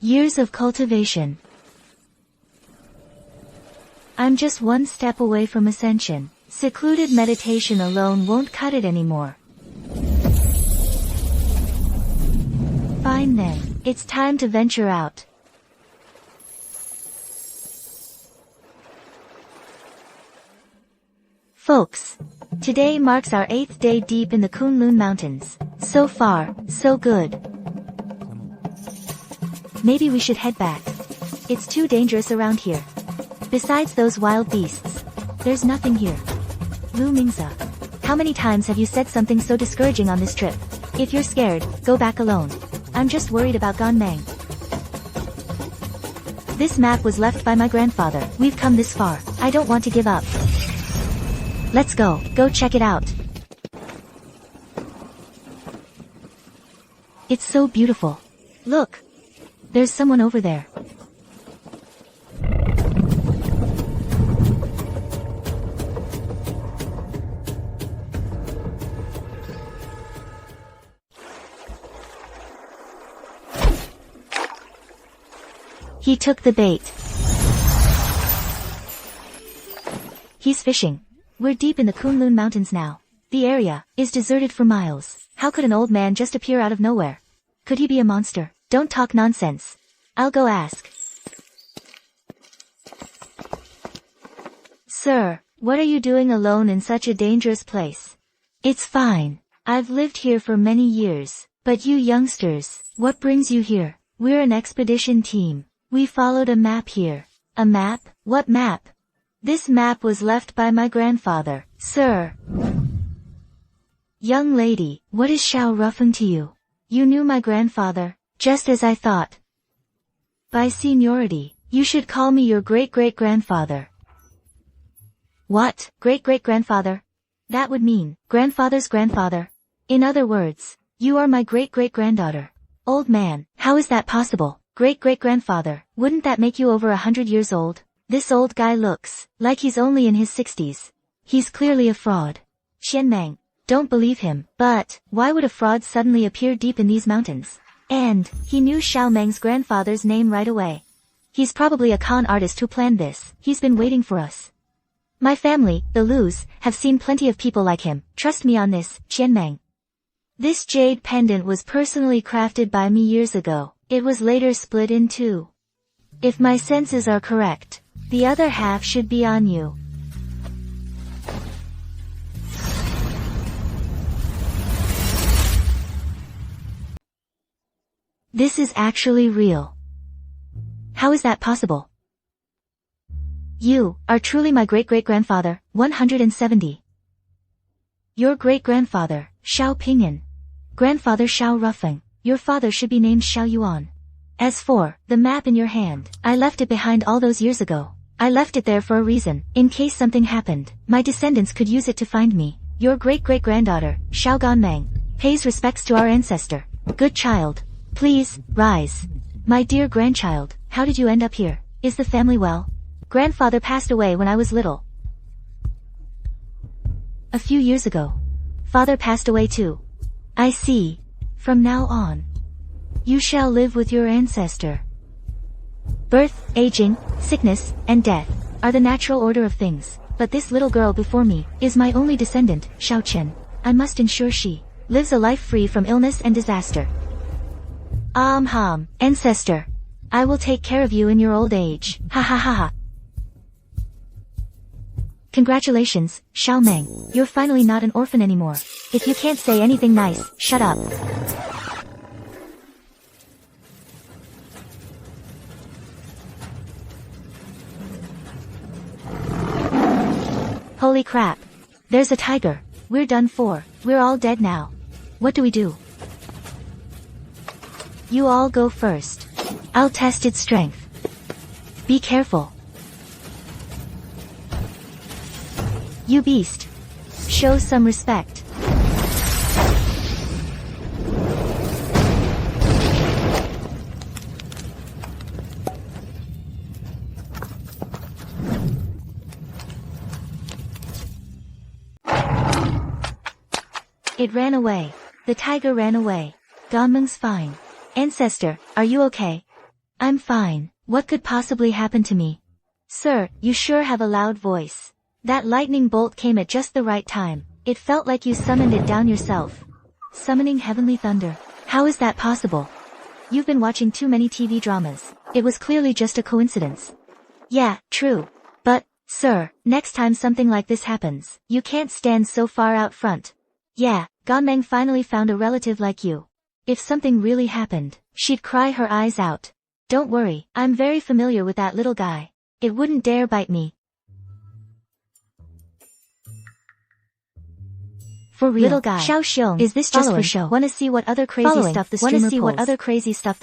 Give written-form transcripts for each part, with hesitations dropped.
Years of cultivation. I'm just one step away from ascension. Secluded meditation alone won't cut it anymore. Fine then, it's time to venture out. Folks, today marks our 8th day deep in the Kunlun Mountains. So far, so good. Maybe we should head back. It's too dangerous around here. Besides those wild beasts, there's nothing here. Lu Mingza, how many times have you said something so discouraging on this trip? If you're scared, go back alone. I'm just worried about Ganmeng. This map was left by my grandfather. We've come this far. I don't want to give up. Let's go check it out. It's so beautiful. Look! There's someone over there. He took the bait. He's fishing. We're deep in the Kunlun Mountains now. The area is deserted for miles. How could an old man just appear out of nowhere? Could he be a monster? Don't talk nonsense. I'll go ask. Sir, what are you doing alone in such a dangerous place? It's fine. I've lived here for many years. But you youngsters, what brings you here? We're an expedition team. We followed a map here. A map? What map? This map was left by my grandfather, sir. Young lady, what is Xiao Rufeng to you? You knew my grandfather, just as I thought. By seniority, you should call me your great-great-grandfather. What? Great-great-grandfather? That would mean, grandfather's grandfather. In other words, you are my great-great-granddaughter. Old man, how is that possible? Great-great-grandfather, wouldn't that make you over 100 years old? This old guy looks like he's only in his 60s. He's clearly a fraud. Qianmeng, don't believe him. But why would a fraud suddenly appear deep in these mountains? And he knew Xiao Meng's grandfather's name right away. He's probably a con artist who planned this. He's been waiting for us. My family, the Lus, have seen plenty of people like him. Trust me on this, Qianmeng. This jade pendant was personally crafted by me years ago. It was later split in two. If my senses are correct, the other half should be on you. This is actually real. How is that possible? You are truly my great-great-grandfather, 170. Your great-grandfather, Xiao Pingyan. Grandfather Xiao Rufeng. Your father should be named Xiao Yuan. As for the map in your hand, I left it behind all those years ago. I left it there for a reason. In case something happened, my descendants could use it to find me. Your great-great-granddaughter, Xiao Ganmeng, pays respects to our ancestor. Good child. Please, rise. My dear grandchild, how did you end up here? Is the family well? Grandfather passed away when I was little. A few years ago. Father passed away too. I see. From now on, you shall live with your ancestor. Birth, aging, sickness, and death are the natural order of things, but this little girl before me is my only descendant, Xiao Chen. I must ensure she lives a life free from illness and disaster. Ancestor. I will take care of you in your old age. Ha ha ha ha. Congratulations, Xiao Meng. You're finally not an orphan anymore. If you can't say anything nice, shut up. Holy crap. There's a tiger. We're done for. We're all dead now. What do we do? You all go first. I'll test its strength. Be careful. You beast. Show some respect. It ran away. The tiger ran away. Ganmeng's fine. Ancestor, are you okay? I'm fine. What could possibly happen to me? Sir, you sure have a loud voice. That lightning bolt came at just the right time. It felt like you summoned it down yourself. Summoning heavenly thunder. How is that possible? You've been watching too many TV dramas. It was clearly just a coincidence. Yeah, true. But, sir, next time something like this happens, you can't stand so far out front. Yeah, Ganmeng finally found a relative like you. If something really happened, she'd cry her eyes out. Don't worry, I'm very familiar with that little guy. It wouldn't dare bite me. For real, little guy. Xiao Xiong, Is this just for show? Wanna see what other crazy stuff the streamer pulls?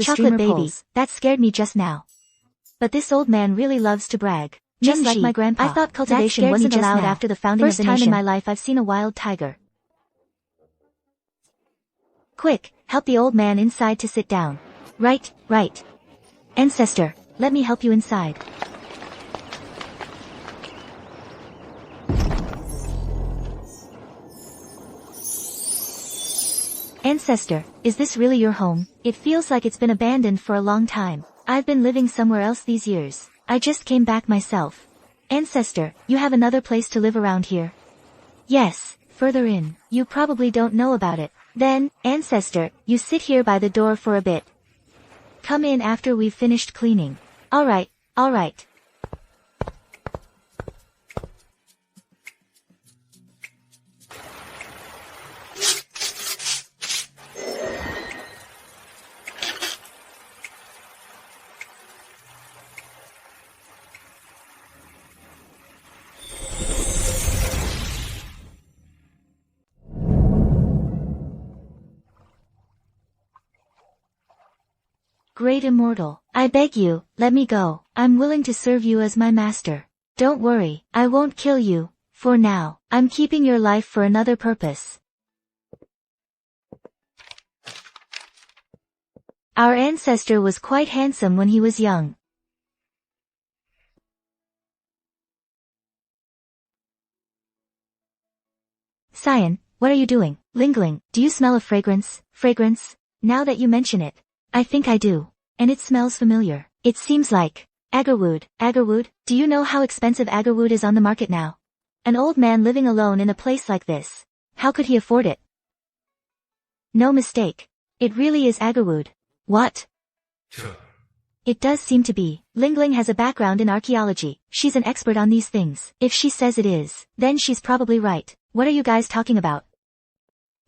Chocolate baby, pulls. That scared me just now. But this old man really loves to brag. Just like my grandpa. I thought cultivation wasn't allowed after the founding of the nation. First time in my life I've seen a wild tiger. Quick, help the old man inside to sit down. Right. Ancestor, let me help you inside. Ancestor, is this really your home? It feels like it's been abandoned for a long time. I've been living somewhere else these years. I just came back myself. Ancestor, you have another place to live around here? Yes, further in. You probably don't know about it. Then, Ancestor, you sit here by the door for a bit. Come in after we've finished cleaning. Alright. Great Immortal, I beg you, let me go. I'm willing to serve you as my master. Don't worry, I won't kill you. For now, I'm keeping your life for another purpose. Our ancestor was quite handsome when he was young. Cyan, what are you doing? Lingling, do you smell a fragrance? Now that you mention it, I think I do. And it smells familiar. It seems like agarwood. Do you know how expensive agarwood is on the market now? An old man living alone in a place like this. How could he afford it? No mistake. It really is agarwood. What? Sure. It does seem to be. Lingling has a background in archaeology. She's an expert on these things. If she says it is, then she's probably right. What are you guys talking about?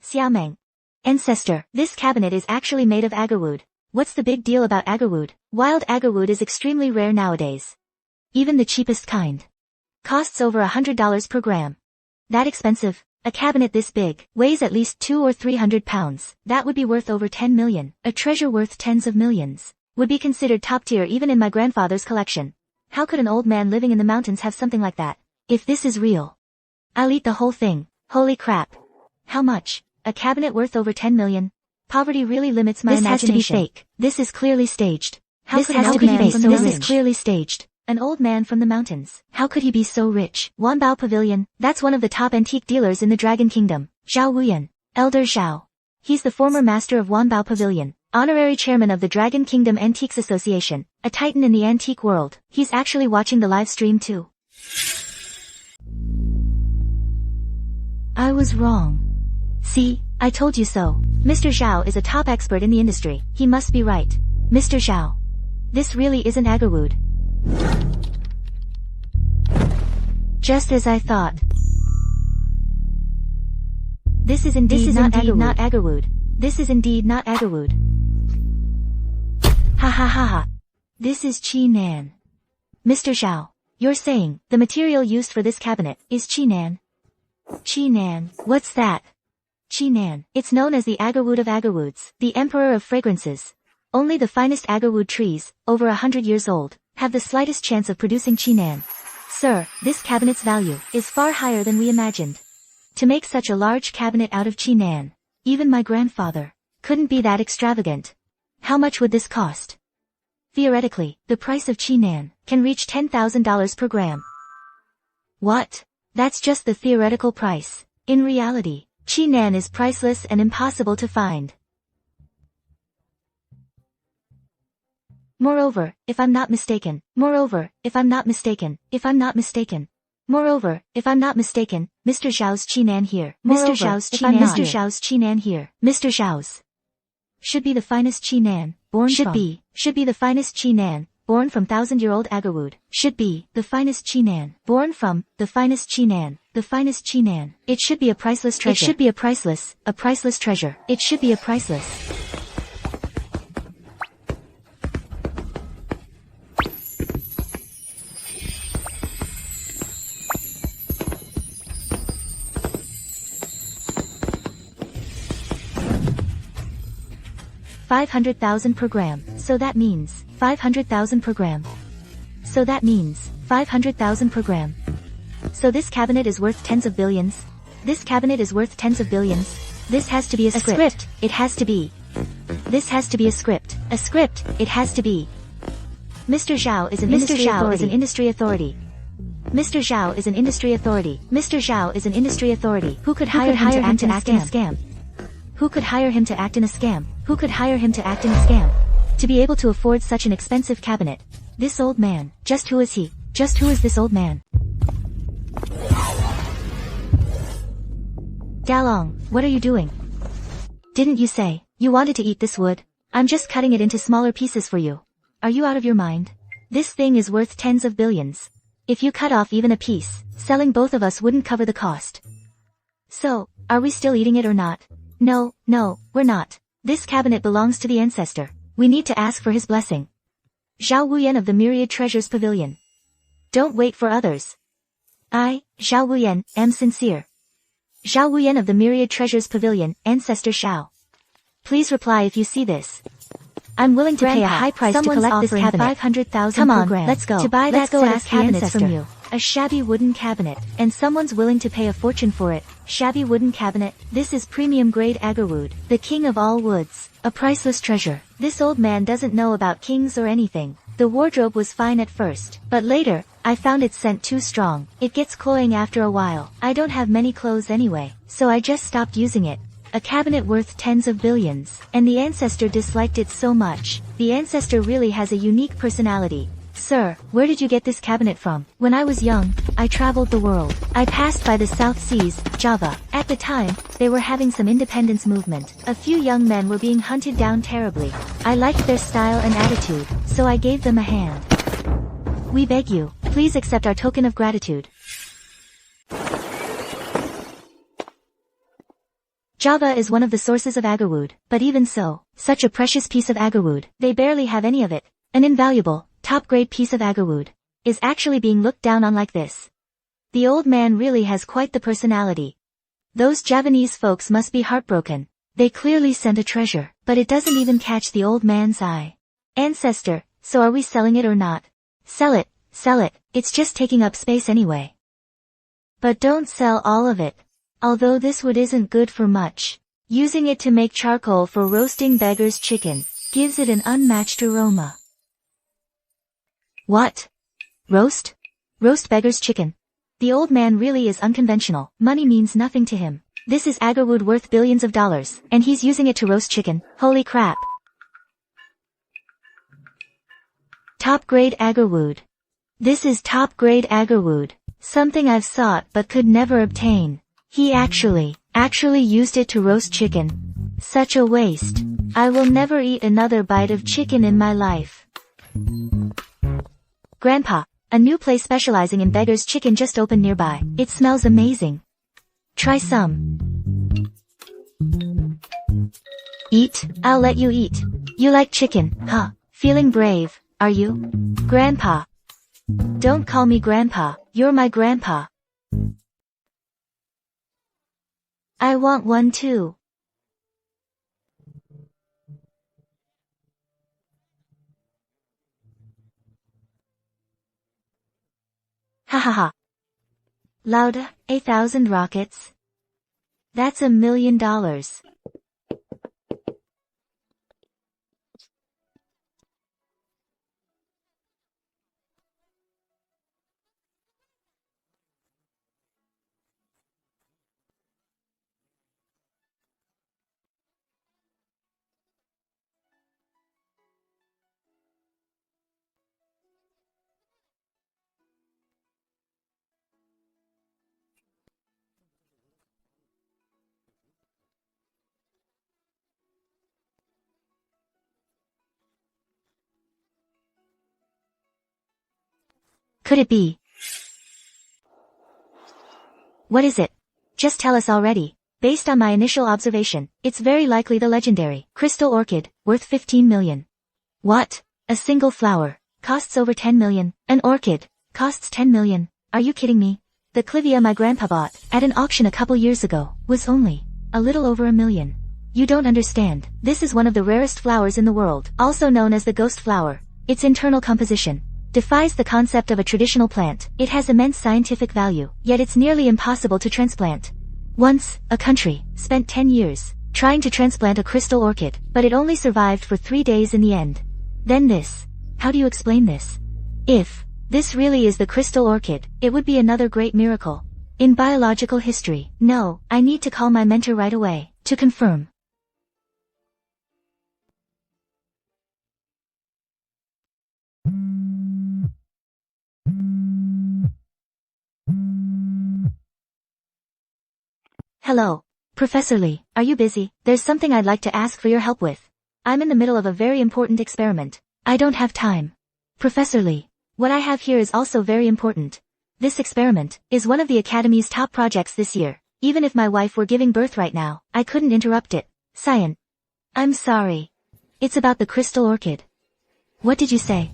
Xiaomeng. Ancestor, this cabinet is actually made of agarwood. What's the big deal about agarwood? Wild agarwood is extremely rare nowadays. Even the cheapest kind costs over $100 per gram. That expensive? A cabinet this big weighs at least 200 or 300 pounds. That would be worth over 10 million. A treasure worth tens of millions. Would be considered top tier even in my grandfather's collection. How could an old man living in the mountains have something like that? If this is real, I'll eat the whole thing. Holy crap. How much? A cabinet worth over 10 million? Poverty really limits my imagination. This has to be fake. This is clearly staged. This is clearly staged. An old man from the mountains. How could he be so rich? Wanbao Pavilion, that's one of the top antique dealers in the Dragon Kingdom. Zhao Wuyan. Elder Zhao. He's the former master of Wanbao Pavilion, honorary chairman of the Dragon Kingdom Antiques Association, a titan in the antique world. He's actually watching the live stream too. I was wrong. See, I told you so. Mr. Zhao is a top expert in the industry. He must be right. Mr. Zhao. This really isn't agarwood. Just as I thought. This is indeed not agarwood. This is indeed not agarwood. Ha ha ha ha. This is Qi Nan. Mr. Zhao, you're saying the material used for this cabinet is Qi Nan? Qi Nan, what's that? Qi Nan, it's known as the agarwood of agarwoods, the emperor of fragrances. Only the finest agarwood trees, over 100 years old, have the slightest chance of producing Qi Nan. Sir, this cabinet's value is far higher than we imagined. To make such a large cabinet out of Qi Nan, even my grandfather couldn't be that extravagant. How much would this cost? Theoretically, the price of Qi Nan can reach $10,000 per gram. What? That's just the theoretical price. In reality, Qi Nan is priceless and impossible to find. Moreover, if I'm not mistaken. Moreover, if I'm not mistaken. If I'm not mistaken. Moreover, if I'm not mistaken, Mr. Zhao's Qinan here. Mr. Zhao's Qinan. Mr. Zhao's Qinan here. Mr. Zhao's should be the finest Qinan, born should be the finest Qinan, born from 1,000-year-old Agarwood. Should be the finest Qinan, born from the finest Qinan, the finest Qinan. It should be a priceless treasure. It should be a priceless treasure. It should be a priceless. $500,000 per gram. So that means $500,000 per gram. So that means $500,000 per gram. So this cabinet is worth tens of billions. This cabinet is worth tens of billions. This has to be a script. It has to be. This has to be a script. A script. It has to be. Mr. Zhao is an industry authority. Mr. Zhao is an industry authority. Mr. Zhao is an industry authority. Who could hire him to act in a scam? Who could hire him to act in a scam? Who could hire him to act in a scam? To be able to afford such an expensive cabinet. This old man. Just who is he? Just who is this old man? Dalong, what are you doing? Didn't you say you wanted to eat this wood? I'm just cutting it into smaller pieces for you. Are you out of your mind? This thing is worth tens of billions. If you cut off even a piece, selling both of us wouldn't cover the cost. So, are we still eating it or not? No, we're not. This cabinet belongs to the ancestor. We need to ask for his blessing. Zhao Wuyan of the Myriad Treasures Pavilion. Don't wait for others. I, Zhao Wuyan, am sincere. Zhao Wuyan of the Myriad Treasures Pavilion, Ancestor Shao. Please reply if you see this. I'm willing to pay a high price to collect this cabinet. 500,000 per gram. Let's go. To buy that set of cabinets from you. A shabby wooden cabinet, and someone's willing to pay a fortune for it. Shabby wooden cabinet. This is premium grade agarwood, the king of all woods, a priceless treasure. This old man doesn't know about kings or anything. The wardrobe was fine at first, but later, I found its scent too strong. It gets cloying after a while. I don't have many clothes anyway, so I just stopped using it. A cabinet worth tens of billions, and the ancestor disliked it so much. The ancestor really has a unique personality. Sir, where did you get this cabinet from? When I was young, I traveled the world. I passed by the South Seas, Java. At the time, they were having some independence movement. A few young men were being hunted down terribly. I liked their style and attitude, so I gave them a hand. We beg you, please accept our token of gratitude. Java is one of the sources of agarwood, but even so, such a precious piece of agarwood, they barely have any of it. An invaluable, top-grade piece of agarwood is actually being looked down on like this. The old man really has quite the personality. Those Javanese folks must be heartbroken. They clearly sent a treasure, but it doesn't even catch the old man's eye. Ancestor, so are we selling it or not? Sell it, it's just taking up space anyway. But don't sell all of it. Although this wood isn't good for much. Using it to make charcoal for roasting beggar's chicken gives it an unmatched aroma. What? Roast? Roast beggar's chicken? The old man really is unconventional. Money means nothing to him. This is agarwood worth billions of dollars, and he's using it to roast chicken. Holy crap. Top-grade agarwood. This is top-grade agarwood. Something I've sought but could never obtain. He actually used it to roast chicken. Such a waste. I will never eat another bite of chicken in my life. Grandpa, a new place specializing in beggar's chicken just opened nearby. It smells amazing. Try some. Eat? I'll let you eat. You like chicken, huh? Feeling brave, are you? Grandpa. Don't call me Grandpa, you're my grandpa. I want one too. Ha ha ha. Lauda, 1,000 rockets? That's $1 million. Could it be? What is it? Just tell us already. Based on my initial observation, it's very likely the legendary crystal orchid, worth 15 million. What? A single flower costs over 10 million. An orchid costs 10 million. Are you kidding me? The clivia my grandpa bought at an auction a couple years ago was only a little over $1 million. You don't understand. This is one of the rarest flowers in the world, also known as the ghost flower. Its internal composition defies the concept of a traditional plant. It has immense scientific value, yet it's nearly impossible to transplant. Once, a country spent 10 years trying to transplant a crystal orchid, but it only survived for 3 days in the end. Then this. How do you explain this? If this really is the crystal orchid, it would be another great miracle in biological history. No, I need to call my mentor right away to confirm. Hello. Professor Lee, are you busy? There's something I'd like to ask for your help with. I'm in the middle of a very important experiment. I don't have time. Professor Lee, what I have here is also very important. This experiment is one of the Academy's top projects this year. Even if my wife were giving birth right now, I couldn't interrupt it. Cyan. I'm sorry. It's about the crystal orchid. What did you say?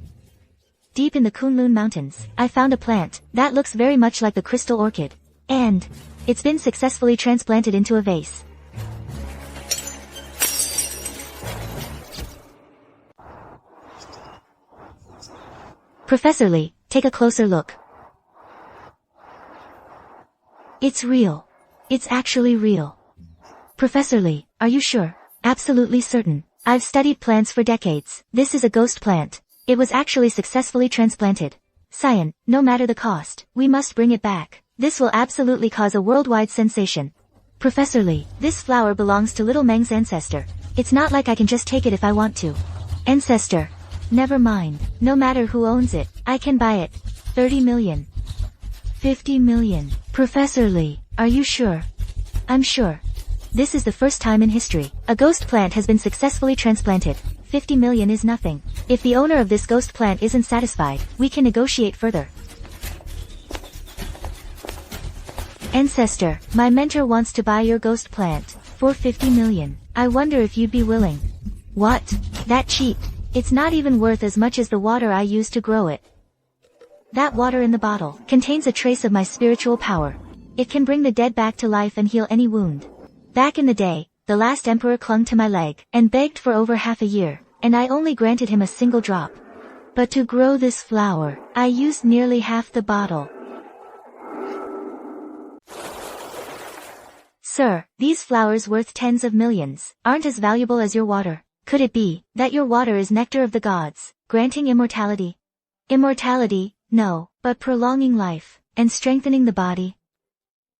Deep in the Kunlun Mountains, I found a plant that looks very much like the crystal orchid. And it's been successfully transplanted into a vase. Professor Lee, take a closer look. It's real. It's actually real. Professor Lee, are you sure? Absolutely certain. I've studied plants for decades. This is a ghost plant. It was actually successfully transplanted. Cyan, no matter the cost, we must bring it back. This will absolutely cause a worldwide sensation. Professor Lee, this flower belongs to little Meng's ancestor. It's not like I can just take it if I want to. Ancestor. Never mind. No matter who owns it, I can buy it. 30 million. 50 million. Professor Lee, are you sure? I'm sure. This is the first time in history a ghost plant has been successfully transplanted. 50 million is nothing. If the owner of this ghost plant isn't satisfied, we can negotiate further. Ancestor, my mentor wants to buy your ghost plant for 50 million. I wonder if you'd be willing. What? That cheap? It's not even worth as much as the water I used to grow it. That water in the bottle contains a trace of my spiritual power. It can bring the dead back to life and heal any wound. Back in the day, the last emperor clung to my leg and begged for over half a year, and I only granted him a single drop. But to grow this flower, I used nearly half the bottle. Sir, these flowers worth tens of millions aren't as valuable as your water. Could it be that your water is nectar of the gods, granting immortality? Immortality, no, but prolonging life and strengthening the body.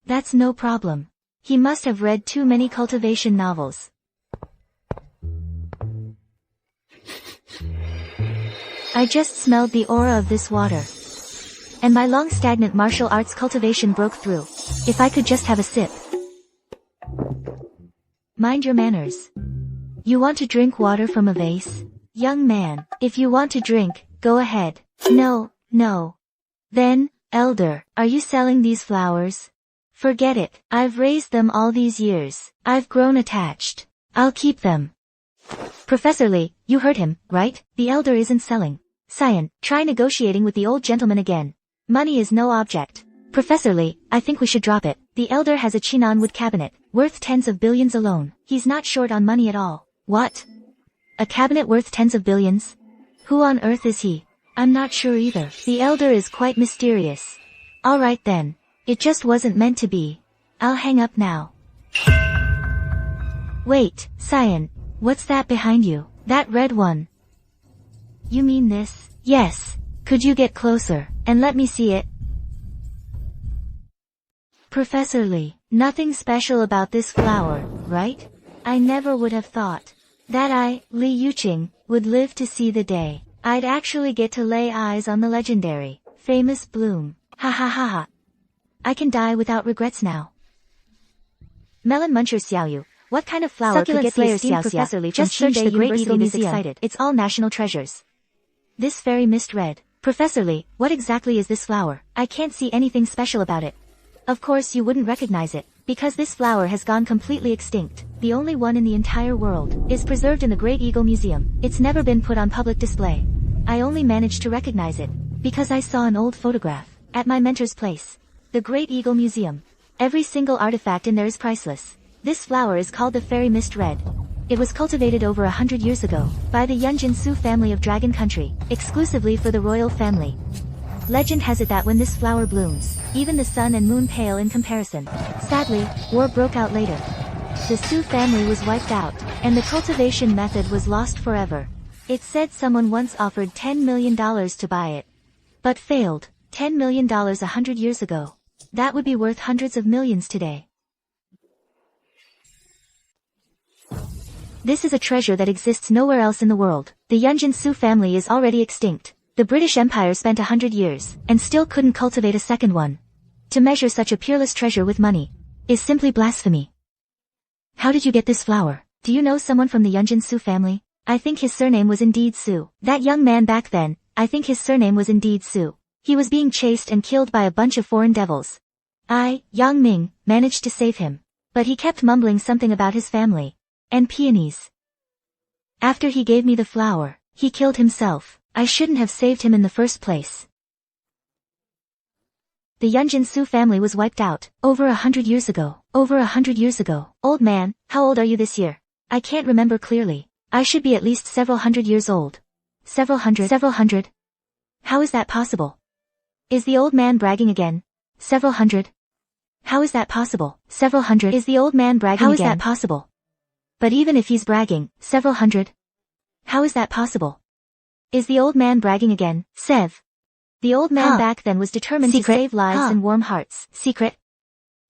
That's no problem. He must have read too many cultivation novels. I just smelled the aura of this water. And my long stagnant martial arts cultivation broke through. If I could just have a sip. Mind your manners. You want to drink water from a vase? Young man, if you want to drink, go ahead. No, no. Then, elder, are you selling these flowers? Forget it. I've raised them all these years. I've grown attached. I'll keep them. Professor Lee, you heard him, right? The elder isn't selling. Cyan, try negotiating with the old gentleman again. Money is no object. Professor Lee, I think we should drop it. The elder has a Chinan wood cabinet, worth tens of billions alone. He's not short on money at all. What? A cabinet worth tens of billions? Who on earth is he? I'm not sure either. The elder is quite mysterious. Alright then. It just wasn't meant to be. I'll hang up now. Wait, Cyan, what's that behind you? That red one. You mean this? Yes. Could you get closer, and let me see it? Professor Lee, nothing special about this flower, right? I never would have thought that I, Li Yuqing, would live to see the day I'd actually get to lay eyes on the legendary, famous bloom. Ha ha ha ha. I can die without regrets now. Melon Muncher Xiaoyu, what kind of flower Succulent could get the esteemed Xiao Xia. Professor Lee from Just search Qinbei the Great University Eagle this Museum. excited? It's all national treasures. This fairy mist red. Professor Li, what exactly is this flower? I can't see anything special about it. Of course you wouldn't recognize it, because this flower has gone completely extinct. The only one in the entire world is preserved in the Great Eagle Museum. It's never been put on public display. I only managed to recognize it because I saw an old photograph at my mentor's place. The Great Eagle Museum. Every single artifact in there is priceless. This flower is called the Fairy Mist Red. It was cultivated over 100 years ago by the Yunjin Su family of Dragon Country, exclusively for the royal family. Legend has it that when this flower blooms, even the sun and moon pale in comparison. Sadly, war broke out later. The Su family was wiped out, and the cultivation method was lost forever. It's said someone once offered $10 million to buy it, but failed. $10 million 100 years ago. That would be worth hundreds of millions today. This is a treasure that exists nowhere else in the world. The Yunjin Su family is already extinct. The British Empire spent 100 years, and still couldn't cultivate a second one. To measure such a peerless treasure with money is simply blasphemy. How did you get this flower? Do you know someone from the Yunjin Su family? I think his surname was indeed Su. That young man back then, I think his surname was indeed Su. He was being chased and killed by a bunch of foreign devils. I, Yang Ming, managed to save him. But he kept mumbling something about his family and peonies. After he gave me the flower, he killed himself. I shouldn't have saved him in the first place. The Yunjin Su family was wiped out over 100 years ago. Over 100 years ago. Old man, how old are you this year? I can't remember clearly. I should be at least several hundred years old. Several hundred? How is that possible? Is the old man bragging again? Several hundred? How is that possible? Several hundred? Is the old man bragging again? How is that possible? But even if he's bragging, several hundred? How is that possible? Is the old man bragging again? Sev. The old man back then was determined to save lives and warm hearts. Secret.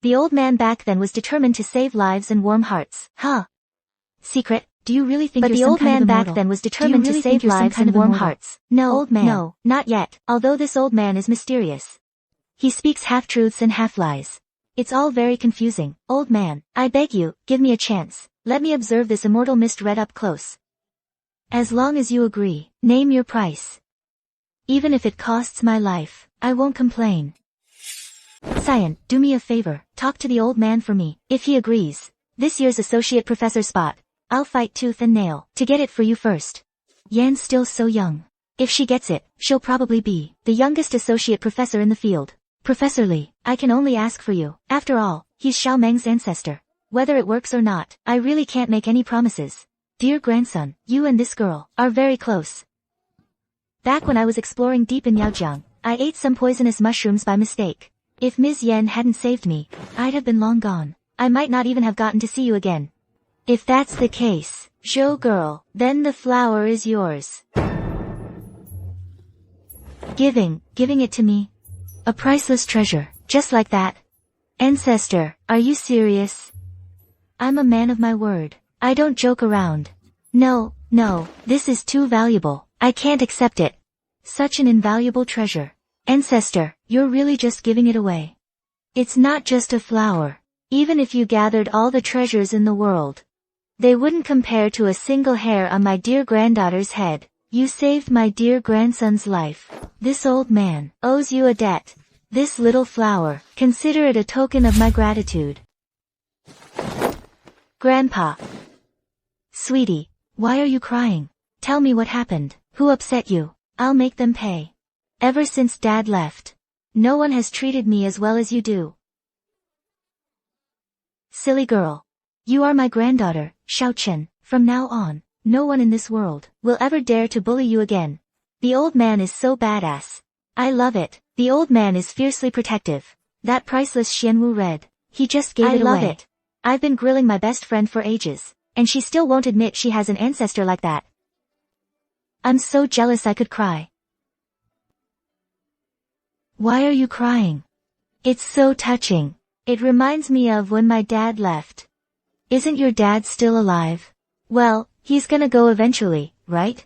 The old man back then was determined to save lives and warm hearts. Secret. Do you really think you're some kind of immortal? But the old man back then was determined to save lives and warm hearts. No, old man. No, not yet. Although this old man is mysterious. He speaks half-truths and half-lies. It's all very confusing. Old man, I beg you, give me a chance. Let me observe this immortal mist red up close. As long as you agree, name your price. Even if it costs my life, I won't complain. Cyan, do me a favor, talk to the old man for me. If he agrees, this year's associate professor spot, I'll fight tooth and nail to get it for you first. Yan's still so young. If she gets it, she'll probably be the youngest associate professor in the field. Professor Li, I can only ask for you. After all, he's Xiao Meng's ancestor. Whether it works or not, I really can't make any promises. Dear grandson, you and this girl are very close. Back when I was exploring deep in Yaojiang, I ate some poisonous mushrooms by mistake. If Ms. Yan hadn't saved me, I'd have been long gone. I might not even have gotten to see you again. If that's the case, Zhou girl, then the flower is yours. Giving it to me. A priceless treasure, just like that. Ancestor, are you serious? I'm a man of my word. I don't joke around. No, this is too valuable. I can't accept it. Such an invaluable treasure. Ancestor, you're really just giving it away. It's not just a flower. Even if you gathered all the treasures in the world, they wouldn't compare to a single hair on my dear granddaughter's head. You saved my dear grandson's life. This old man owes you a debt. This little flower, consider it a token of my gratitude. Grandpa. Sweetie, why are you crying? Tell me what happened. Who upset you? I'll make them pay. Ever since Dad left, no one has treated me as well as you do. Silly girl. You are my granddaughter, Xiaochen. From now on, no one in this world will ever dare to bully you again. The old man is so badass. I love it. The old man is fiercely protective. That priceless Xianwu red. He just gave it away. I love it. I've been grilling my best friend for ages, and she still won't admit she has an ancestor like that. I'm so jealous I could cry. Why are you crying? It's so touching. It reminds me of when my dad left. Isn't your dad still alive? Well, he's gonna go eventually, right?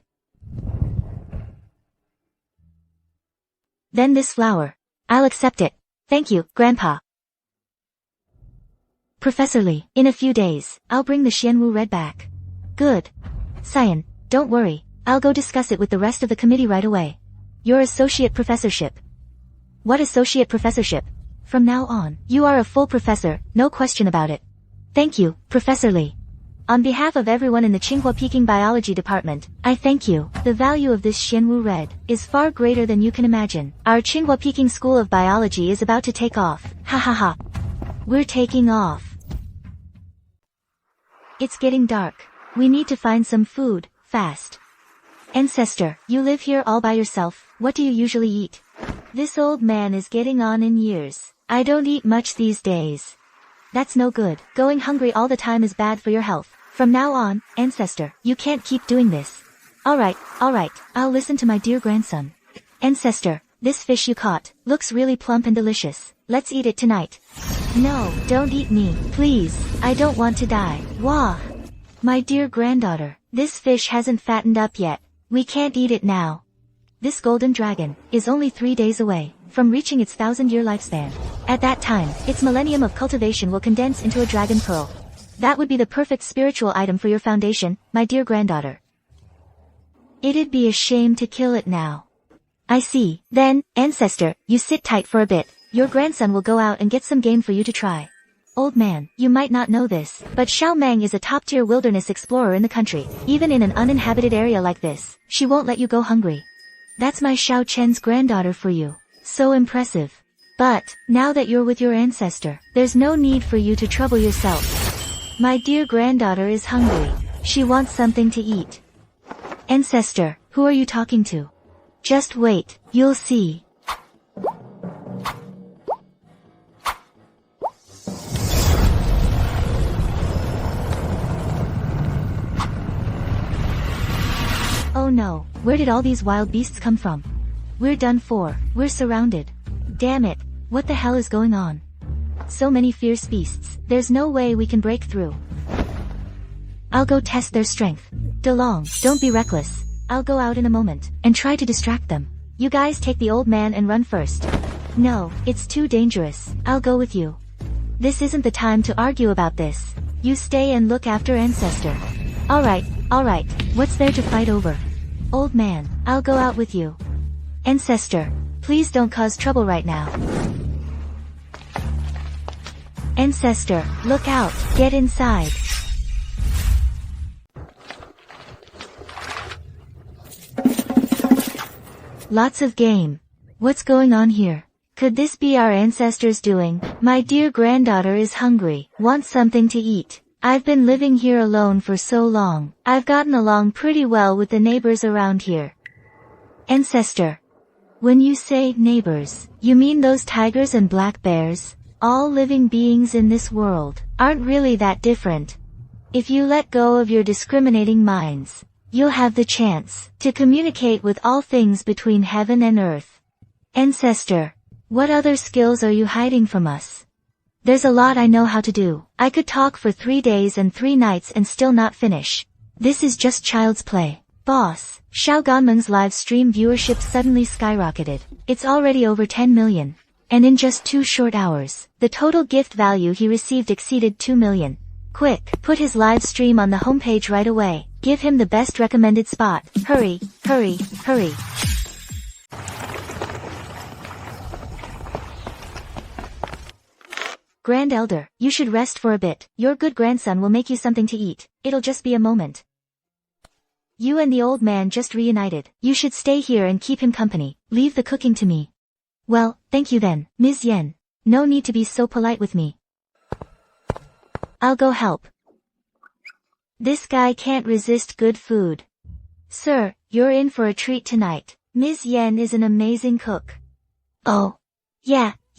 Then this flower. I'll accept it. Thank you, Grandpa. Professor Li, in a few days, I'll bring the Xianwu red back. Good. Cyan, don't worry, I'll go discuss it with the rest of the committee right away. your associate professorship. What associate professorship? From now on, you are a full professor, no question about it. Thank you, Professor Li. On behalf of everyone in the Tsinghua Peking Biology Department, I thank you. The value of this Xianwu Red is far greater than you can imagine. Our Tsinghua Peking School of Biology is about to take off. Ha ha ha. We're taking off. It's getting dark. We need to find some food, fast. Ancestor, you live here all by yourself. What do you usually eat? This old man is getting on in years. I don't eat much these days. That's no good. Going hungry all the time is bad for your health. From now on, Ancestor, you can't keep doing this. Alright, I'll listen to my dear grandson. Ancestor, this fish you caught looks really plump and delicious. Let's eat it tonight. No, don't eat me, please. I don't want to die. Wah! My dear granddaughter, this fish hasn't fattened up yet. We can't eat it now. This golden dragon is only 3 days away from reaching its 1,000-year lifespan. At that time, its millennium of cultivation will condense into a dragon pearl. That would be the perfect spiritual item for your foundation, my dear granddaughter. It'd be a shame to kill it now. I see. Then, Ancestor, you sit tight for a bit. Your grandson will go out and get some game for you to try. Old man, you might not know this, but Xiao Meng is a top-tier wilderness explorer in the country. Even in an uninhabited area like this, she won't let you go hungry. That's my Xiao Chen's granddaughter for you. So impressive. But, now that you're with your ancestor, there's no need for you to trouble yourself. My dear granddaughter is hungry. She wants something to eat. Ancestor, who are you talking to? Just wait, you'll see. Oh no, where did all these wild beasts come from? We're done for, we're surrounded. Damn it, what the hell is going on? So many fierce beasts, there's no way we can break through. I'll go test their strength. DeLong, don't be reckless. I'll go out in a moment, and try to distract them. You guys take the old man and run first. No, it's too dangerous. I'll go with you. This isn't the time to argue about this. You stay and look after Ancestor. Alright, what's there to fight over? Old man, I'll go out with you. Ancestor, please don't cause trouble right now. Ancestor, look out, get inside. Lots of game. What's going on here? Could this be our ancestors doing? My dear granddaughter is hungry, wants something to eat. I've been living here alone for so long. I've gotten along pretty well with the neighbors around here. Ancestor. When you say neighbors, you mean those tigers and black bears? All living beings in this world aren't really that different. If you let go of your discriminating minds, you'll have the chance to communicate with all things between heaven and earth. Ancestor, what other skills are you hiding from us? There's a lot I know how to do. I could talk for 3 days and 3 nights and still not finish. This is just child's play. Boss, Xiao Ganmeng's live stream viewership suddenly skyrocketed. It's already over 10 million. And in just 2 short hours, the total gift value he received exceeded 2 million. Quick, put his live stream on the homepage right away. Give him the best recommended spot. Hurry. Grand Elder, you should rest for a bit. Your good grandson will make you something to eat. It'll just be a moment. You and the old man just reunited. You should stay here and keep him company. Leave the cooking to me. Well, thank you then, Ms. Yen. No need to be so polite with me. I'll go help. This guy can't resist good food. Sir, you're in for a treat tonight. Ms. Yen is an amazing cook. Oh.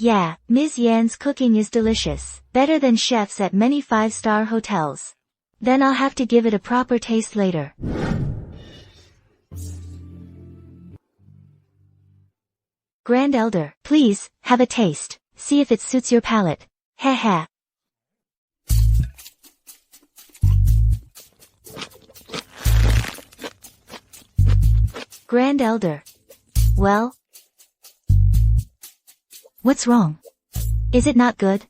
Yeah, Ms. Yan's cooking is delicious. Better than chefs at many 5-star hotels. Then I'll have to give it a proper taste later. Grand Elder, please, have a taste. See if it suits your palate. Heh. Grand Elder. Well? What's wrong? Is it not good?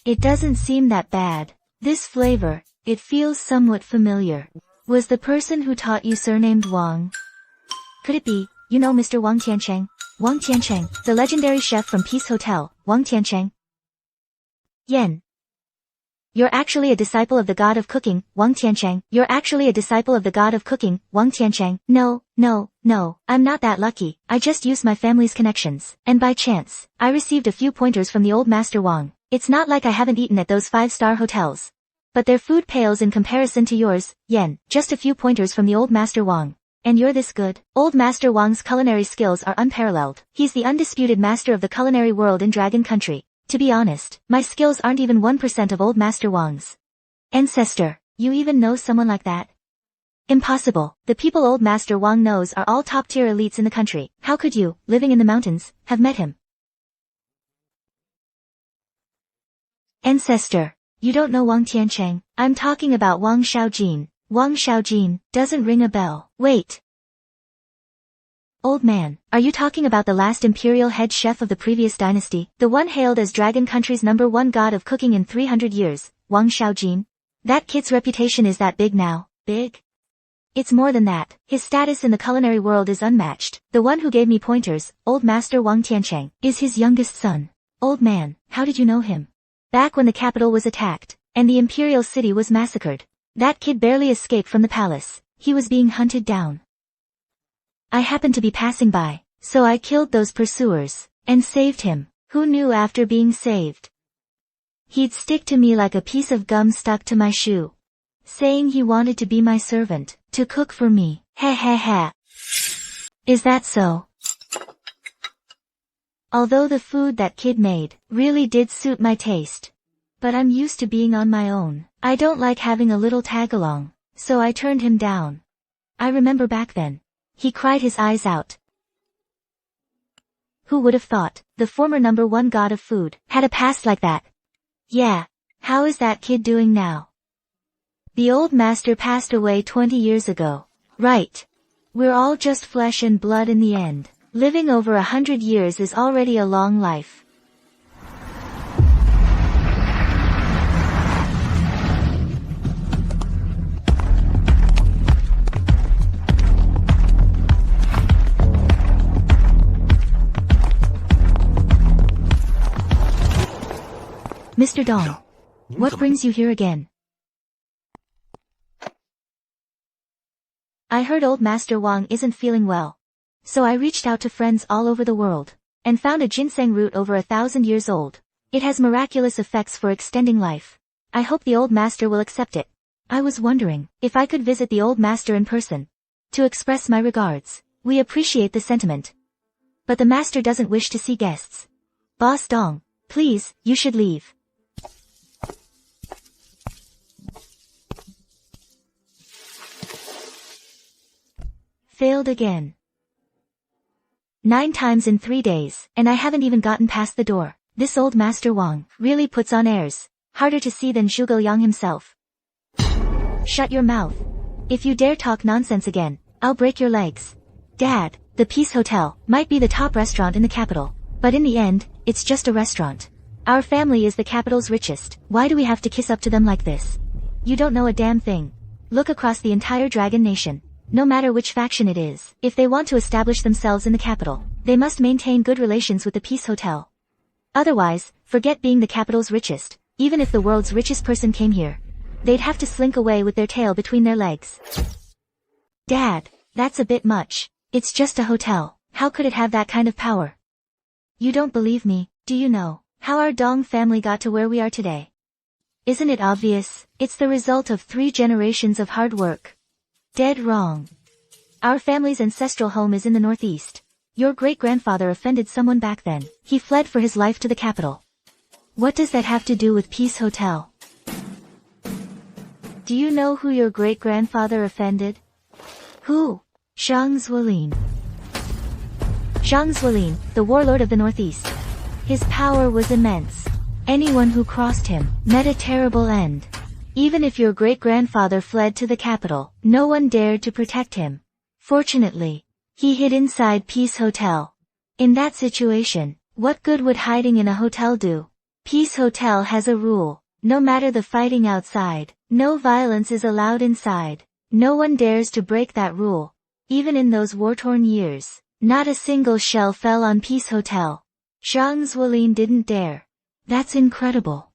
It doesn't seem that bad. This flavor, it feels somewhat familiar. Was the person who taught you surnamed Wang? Could it be, you know Mr. Wang Tiancheng? Wang Tiancheng, the legendary chef from Peace Hotel, Wang Tiancheng. Yen. You're actually a disciple of the god of cooking, Wang Tiancheng. You're actually a disciple of the god of cooking, Wang Tiancheng. No, I'm not that lucky. I just used my family's connections, and by chance, I received a few pointers from the old master Wang. It's not like I haven't eaten at those 5-star hotels. But their food pales in comparison to yours, Yen. Just a few pointers from the old master Wang. And you're this good? Old master Wang's culinary skills are unparalleled. He's the undisputed master of the culinary world in Dragon Country. To be honest, my skills aren't even 1% of old master Wang's. Ancestor, you even know someone like that? Impossible. The people old master Wang knows are all top-tier elites in the country. How could you, living in the mountains, have met him? Ancestor, you don't know Wang Tiancheng. I'm talking about Wang Shaojin. Wang Shaojin, doesn't ring a bell. Wait. Old man, are you talking about the last imperial head chef of the previous dynasty? The one hailed as Dragon Country's #1 god of cooking in 300 years, Wang Shaojin? That kid's reputation is that big now. Big? It's more than that. His status in the culinary world is unmatched. The one who gave me pointers, old master Wang Tiancheng, is his youngest son. Old man, how did you know him? Back when the capital was attacked, and the imperial city was massacred. That kid barely escaped from the palace. He was being hunted down. I happened to be passing by, so I killed those pursuers, and saved him. Who knew after being saved? He'd stick to me like a piece of gum stuck to my shoe, saying he wanted to be my servant, to cook for me. Ha. Is that so? Although the food that kid made really did suit my taste. But I'm used to being on my own. I don't like having a little tag-along, so I turned him down. I remember back then. He cried his eyes out. Who would have thought, the former #1 god of food, had a past like that? Yeah. How is that kid doing now? The old master passed away 20 years ago. Right. We're all just flesh and blood in the end. Living over 100 years is already a long life. Mr. Dong, what brings you here again? I heard old Master Wang isn't feeling well. So I reached out to friends all over the world, and found a ginseng root over 1,000 years old. It has miraculous effects for extending life. I hope the old master will accept it. I was wondering if I could visit the old master in person, to express my regards. We appreciate the sentiment. But the master doesn't wish to see guests. Boss Dong, please, you should leave. Failed again. 9 times in 3 days, and I haven't even gotten past the door. This old Master Wang really puts on airs. Harder to see than Zhuge Liang himself. Shut your mouth. If you dare talk nonsense again, I'll break your legs. Dad, the Peace Hotel might be the top restaurant in the capital, but in the end, it's just a restaurant. Our family is the capital's richest. Why do we have to kiss up to them like this? You don't know a damn thing. Look across the entire Dragon Nation. No matter which faction it is, if they want to establish themselves in the capital, they must maintain good relations with the Peace Hotel. Otherwise, forget being the capital's richest. Even if the world's richest person came here, they'd have to slink away with their tail between their legs. Dad, that's a bit much. It's just a hotel. How could it have that kind of power? You don't believe me, do you know how our Dong family got to where we are today? Isn't it obvious? It's the result of 3 generations of hard work. Dead wrong. Our family's ancestral home is in the northeast. Your great-grandfather offended someone back then. He fled for his life to the capital. What does that have to do with Peace Hotel? Do you know who your great-grandfather offended? Who? Zhang Zuolin. Zhang Zuolin, the warlord of the northeast. His power was immense. Anyone who crossed him met a terrible end. Even if your great-grandfather fled to the capital, no one dared to protect him. Fortunately, he hid inside Peace Hotel. In that situation, what good would hiding in a hotel do? Peace Hotel has a rule. No matter the fighting outside, no violence is allowed inside. No one dares to break that rule. Even in those war-torn years, not a single shell fell on Peace Hotel. Zhang Zuolin didn't dare. That's incredible.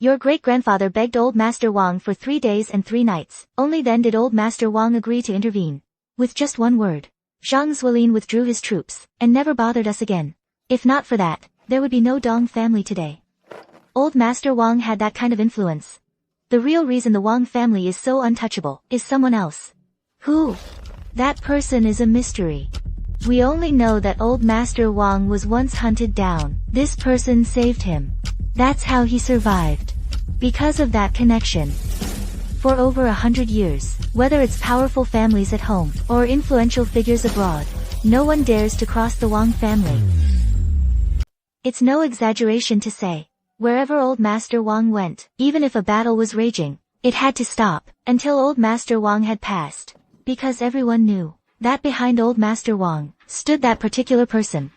Your great-grandfather begged Old Master Wang for 3 days and 3 nights. Only then did Old Master Wang agree to intervene. With just one word, Zhang Zuolin withdrew his troops, and never bothered us again. If not for that, there would be no Dong family today. Old Master Wang had that kind of influence. The real reason the Wang family is so untouchable is someone else. Who? That person is a mystery. We only know that Old Master Wang was once hunted down. This person saved him. That's how he survived. Because of that connection. For over 100 years, whether it's powerful families at home or influential figures abroad, no one dares to cross the Wang family. It's no exaggeration to say, wherever Old Master Wang went, even if a battle was raging, it had to stop until Old Master Wang had passed. Because everyone knew that behind Old Master Wang stood that particular person.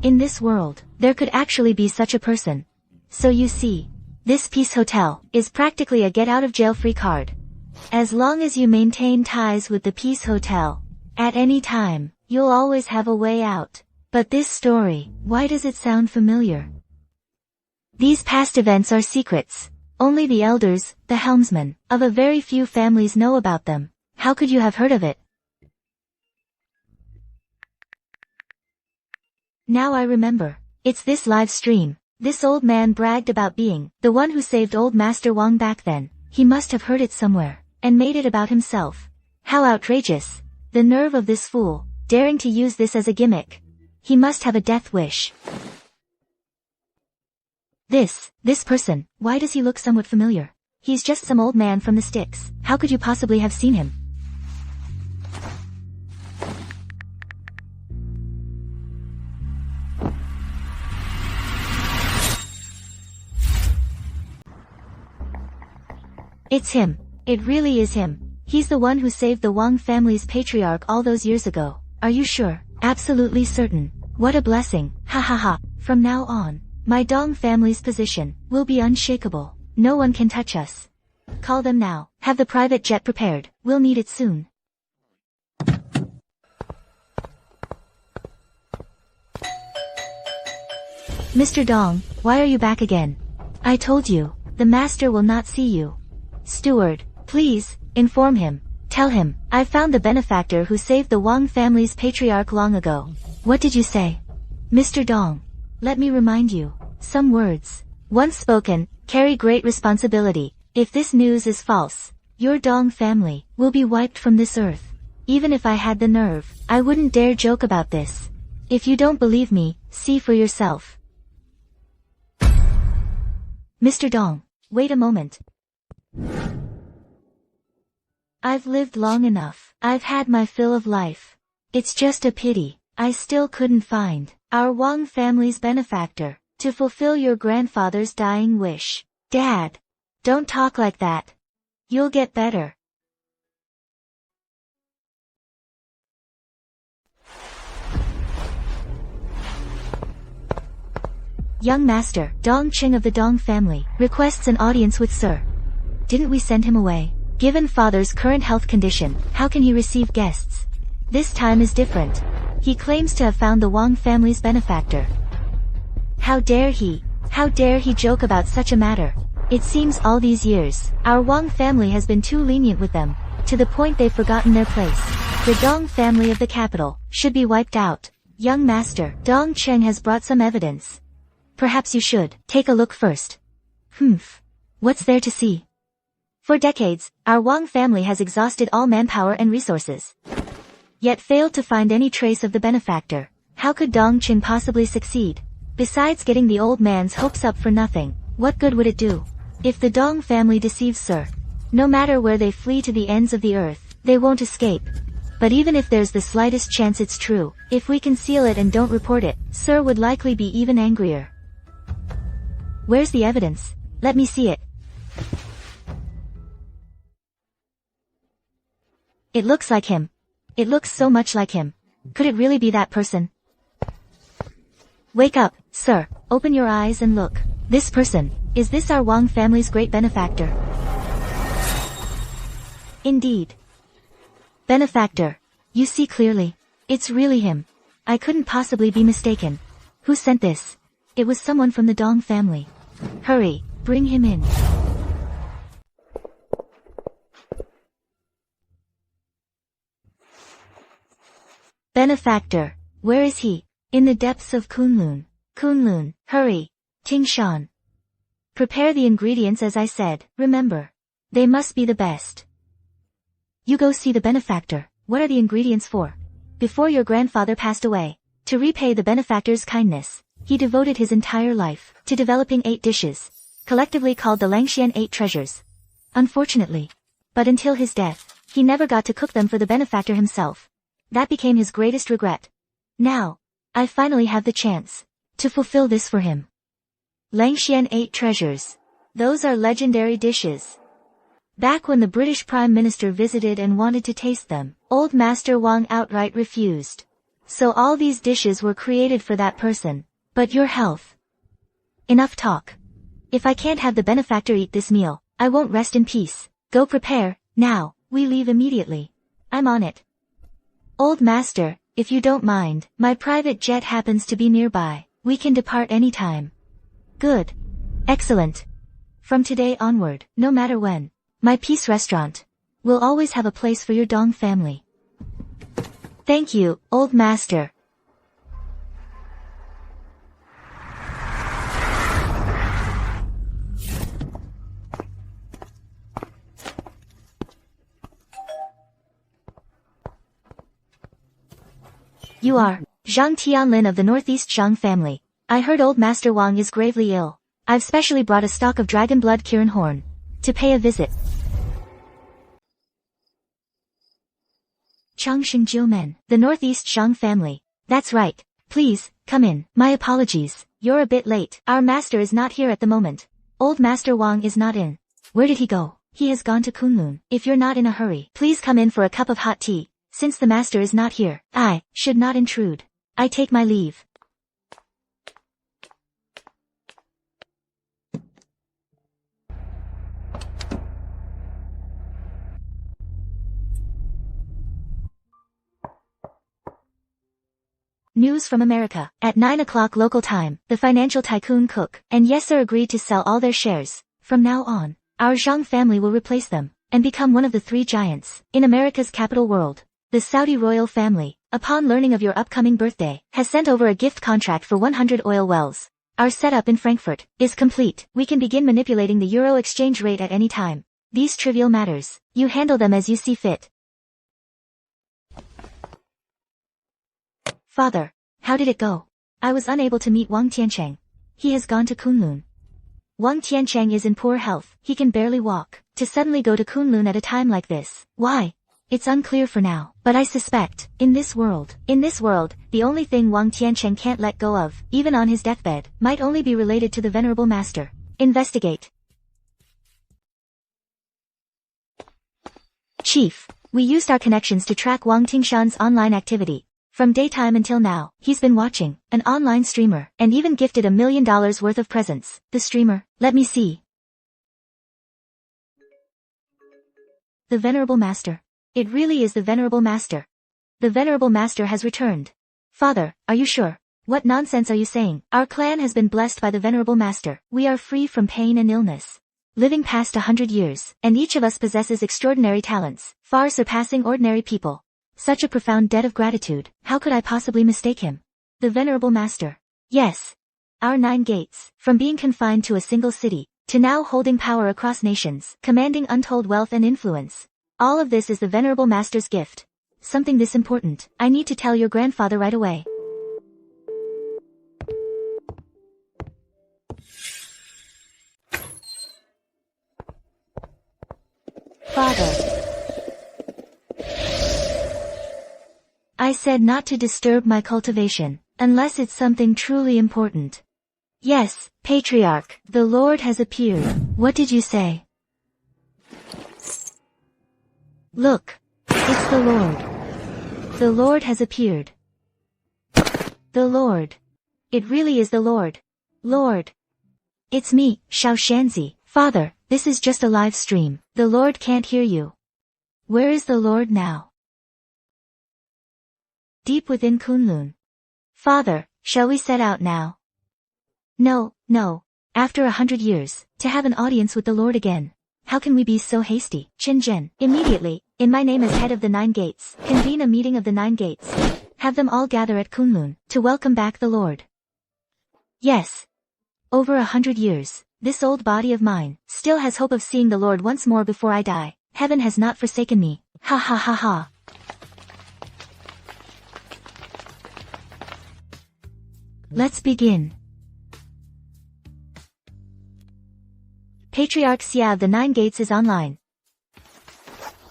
In this world, there could actually be such a person. So you see, this Peace Hotel is practically a get-out-of-jail-free card. As long as you maintain ties with the Peace Hotel, at any time, you'll always have a way out. But this story, why does it sound familiar? These past events are secrets. Only the elders, the helmsmen, of a very few families know about them. How could you have heard of it? Now I remember. It's this live stream. This old man bragged about being the one who saved Old Master Wang back then. He must have heard it somewhere, and made it about himself. How outrageous. The nerve of this fool, daring to use this as a gimmick. He must have a death wish. This person, why does he look somewhat familiar? He's just some old man from the sticks. How could you possibly have seen him? It's him. It really is him. He's the one who saved the Wang family's patriarch all those years ago. Are you sure? Absolutely certain. What a blessing. Ha ha ha. From now on, my Dong family's position will be unshakable. No one can touch us. Call them now. Have the private jet prepared. We'll need it soon. Mr. Dong, why are you back again? I told you, the master will not see you. Steward, please, inform him. Tell him, I've found the benefactor who saved the Wang family's patriarch long ago. What did you say? Mr. Dong, let me remind you, some words, once spoken, carry great responsibility. If this news is false, your Dong family will be wiped from this earth. Even if I had the nerve, I wouldn't dare joke about this. If you don't believe me, see for yourself. Mr. Dong, wait a moment. I've lived long enough. I've had my fill of life. It's just a pity I still couldn't find our Wang family's benefactor to fulfill your grandfather's dying wish. Dad, don't talk like that. You'll get better. Young Master, Dong Qing of the Dong family, requests an audience with Sir. Didn't we send him away? Given father's current health condition, how can he receive guests? This time is different. He claims to have found the Wang family's benefactor. How dare he joke about such a matter? It seems all these years, our Wang family has been too lenient with them, to the point they've forgotten their place. The Dong family of the capital should be wiped out. Young Master, Dong Cheng has brought some evidence. Perhaps you should take a look first. What's there to see? For decades, our Wang family has exhausted all manpower and resources, yet failed to find any trace of the benefactor. How could Dong Qing possibly succeed? Besides getting the old man's hopes up for nothing, what good would it do? If the Dong family deceives Sir, no matter where they flee to the ends of the earth, they won't escape. But even if there's the slightest chance it's true, if we conceal it and don't report it, Sir would likely be even angrier. Where's the evidence? Let me see it. It looks like him. It looks so much like him. Could it really be that person? Wake up, Sir. Open your eyes and look. This person, is this our Wang family's great benefactor? Indeed. Benefactor. You see clearly. It's really him. I couldn't possibly be mistaken. Who sent this? It was someone from the Dong family. Hurry, bring him in. Benefactor. Where is he? In the depths of Kunlun. Kunlun, hurry. Ting Shan. Prepare the ingredients as I said, remember. They must be the best. You go see the benefactor. What are the ingredients for? Before your grandfather passed away, to repay the benefactor's kindness, he devoted his entire life to developing 8 dishes, collectively called the Lin Xuan 8 treasures. Unfortunately, but until his death, he never got to cook them for the benefactor himself. That became his greatest regret. Now, I finally have the chance to fulfill this for him. Lin Xuan 8 treasures. Those are legendary dishes. Back when the British Prime Minister visited and wanted to taste them, Old Master Wang outright refused. So all these dishes were created for that person. But your health. Enough talk. If I can't have the benefactor eat this meal, I won't rest in peace. Go prepare, now, we leave immediately. I'm on it. Old Master, if you don't mind, my private jet happens to be nearby. We can depart any time. Good. Excellent. From today onward, no matter when, my peace restaurant will always have a place for your Dong family. Thank you, Old Master. You are Zhang Tianlin of the Northeast Zhang family. I heard Old Master Wang is gravely ill. I've specially brought a stock of dragon blood Kirin horn to pay a visit. Changsheng Jiumen, the Northeast Zhang family. That's right. Please, come in. My apologies. You're a bit late. Our master is not here at the moment. Old Master Wang is not in. Where did he go? He has gone to Kunlun. If you're not in a hurry, please come in for a cup of hot tea. Since the master is not here, I should not intrude. I take my leave. News from America. At 9 o'clock local time, the financial tycoon Cook and Yesser agreed to sell all their shares. From now on, our Zhang family will replace them and become one of the 3 giants in America's capital world. The Saudi royal family, upon learning of your upcoming birthday, has sent over a gift contract for 100 oil wells. Our setup in Frankfurt is complete. We can begin manipulating the euro exchange rate at any time. These trivial matters, you handle them as you see fit. Father, how did it go? I was unable to meet Wang Tiancheng. He has gone to Kunlun. Wang Tiancheng is in poor health. He can barely walk. To suddenly go to Kunlun at a time like this, why? It's unclear for now, but I suspect, in this world, the only thing Wang Tiancheng can't let go of, even on his deathbed, might only be related to the Venerable Master. Investigate. Chief, we used our connections to track Wang Tingshan's online activity. From daytime until now, he's been watching, an online streamer, and even gifted $1 million worth of presents. The streamer, let me see. The Venerable Master. It really is the Venerable Master. The Venerable Master has returned. Father, are you sure? What nonsense are you saying? Our clan has been blessed by the Venerable Master. We are free from pain and illness. Living past 100 years, and each of us possesses extraordinary talents, far surpassing ordinary people. Such a profound debt of gratitude, how could I possibly mistake him? The Venerable Master. Yes. Our 9 gates, from being confined to a single city, to now holding power across nations, commanding untold wealth and influence. All of this is the Venerable Master's gift. Something this important, I need to tell your grandfather right away. Father. I said not to disturb my cultivation, unless it's something truly important. Yes, Patriarch, the Lord has appeared. What did you say? Look. It's the Lord. The Lord has appeared. The Lord. It really is the Lord. Lord. It's me, Xiao Shanzi. Father, this is just a live stream. The Lord can't hear you. Where is the Lord now? Deep within Kunlun. Father, shall we set out now? No, no. After 100 years, to have an audience with the Lord again. How can we be so hasty? Qinzhen, immediately, in my name as head of the 9 gates, convene a meeting of the 9 gates. Have them all gather at Kunlun, to welcome back the Lord. Yes. Over 100 years, this old body of mine, still has hope of seeing the Lord once more before I die. Heaven has not forsaken me. Ha ha ha ha. Let's begin. Patriarch Xia of the 9 gates is online.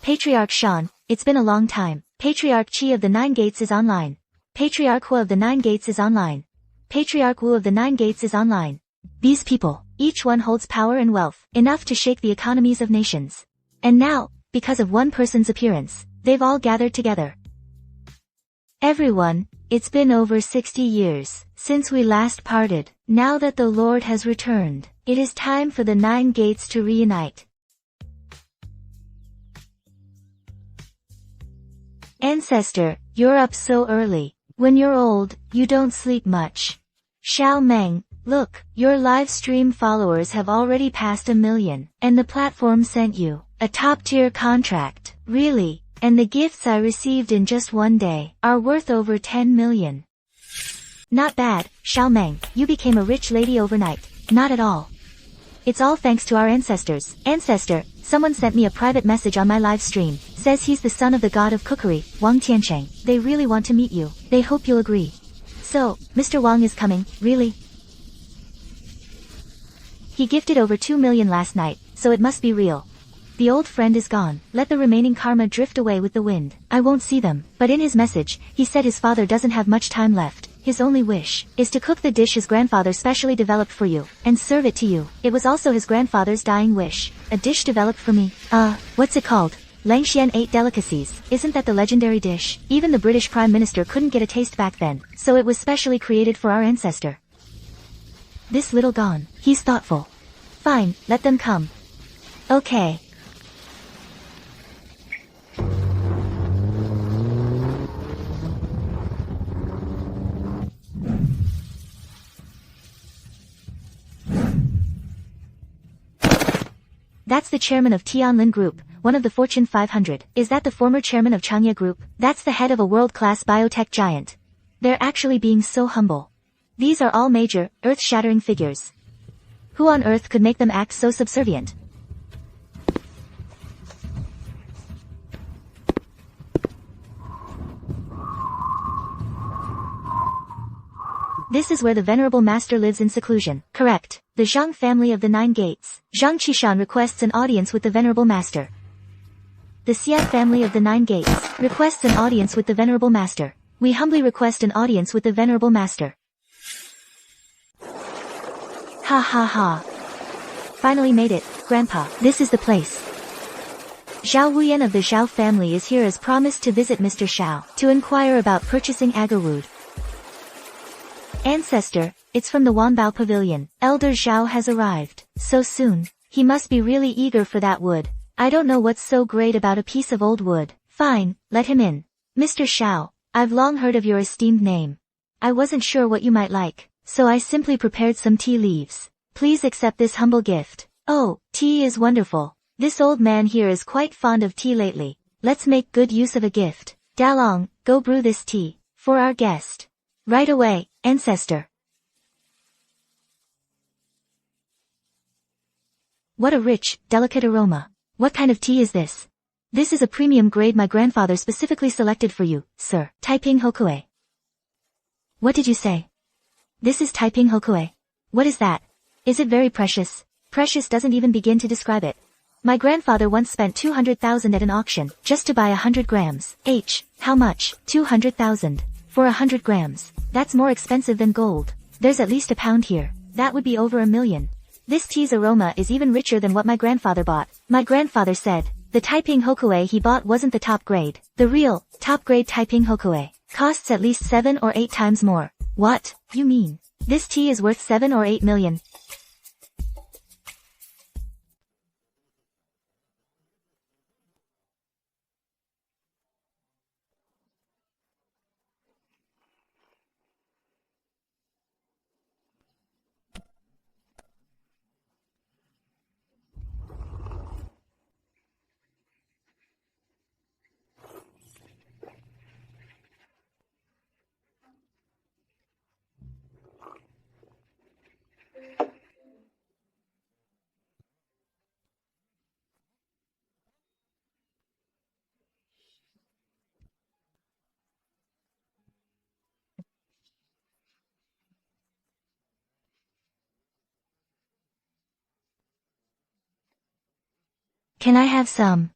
Patriarch Shan, it's been a long time. Patriarch Qi of the 9 gates is online. Patriarch Hua of the 9 gates is online. Patriarch Wu of the 9 gates is online. These people, each one holds power and wealth, enough to shake the economies of nations. And now, because of one person's appearance, they've all gathered together. Everyone, it's been over 60 years since we last parted. Now that the Lord has returned, it is time for the 9 gates to reunite. Ancestor, you're up so early. When you're old, you don't sleep much. Xiao Meng, look, your live stream followers have already passed 1 million, and the platform sent you a top-tier contract. Really? And the gifts I received in just one day are worth over 10 million. Not bad, Xiao Meng, you became a rich lady overnight. Not at all. It's all thanks to our ancestors. Ancestor, someone sent me a private message on my live stream. Says he's the son of the god of cookery, Wang Tiancheng. They really want to meet you. They hope you'll agree. So, Mr. Wang is coming, really? He gifted over 2 million last night, so it must be real. The old friend is gone. Let the remaining karma drift away with the wind. I won't see them. But in his message, he said his father doesn't have much time left. His only wish is to cook the dish his grandfather specially developed for you, and serve it to you. It was also his grandfather's dying wish. A dish developed for me. What's it called? Lin Xuan 8 delicacies. Isn't that the legendary dish? Even the British Prime Minister couldn't get a taste back then, so it was specially created for our ancestor. This little gone. He's thoughtful. Fine, let them come. Okay. That's the chairman of Tianlin Group, one of the Fortune 500. Is that the former chairman of Changye Group? That's the head of a world-class biotech giant. They're actually being so humble. These are all major, earth-shattering figures. Who on earth could make them act so subservient? This is where the Venerable Master lives in seclusion. Correct. The Zhang family of the 9 gates. Zhang Qishan requests an audience with the Venerable Master. The Xia family of the 9 gates requests an audience with the Venerable Master. We humbly request an audience with the Venerable Master. Ha ha ha. Finally made it, Grandpa. This is the place. Zhao Wuyan of the Zhao family is here as promised to visit Mr. Xiao to inquire about purchasing agarwood. Ancestor, it's from the Wanbao Pavilion. Elder Zhao has arrived. So soon. He must be really eager for that wood. I don't know what's so great about a piece of old wood. Fine, let him in. Mr. Xiao, I've long heard of your esteemed name. I wasn't sure what you might like, so I simply prepared some tea leaves. Please accept this humble gift. Oh, tea is wonderful. This old man here is quite fond of tea lately. Let's make good use of a gift. Dalong, go brew this tea for our guest. Right away, Ancestor. What a rich, delicate aroma. What kind of tea is this? This is a premium grade my grandfather specifically selected for you, sir. Taiping Hokue. What did you say? This is Taiping Hokue. What is that? Is it very precious? Precious doesn't even begin to describe it. My grandfather once spent 200,000 at an auction, just to buy 100 grams. How much? 200,000. For 100 grams. That's more expensive than gold. There's at least a pound here. That would be over 1 million. This tea's aroma is even richer than what my grandfather bought. My grandfather said, the Taiping Hokue he bought wasn't the top grade. The real, top grade Taiping Hokue costs at least 7 or 8 times more. What? You mean? This tea is worth 7 or 8 million. Can I have some?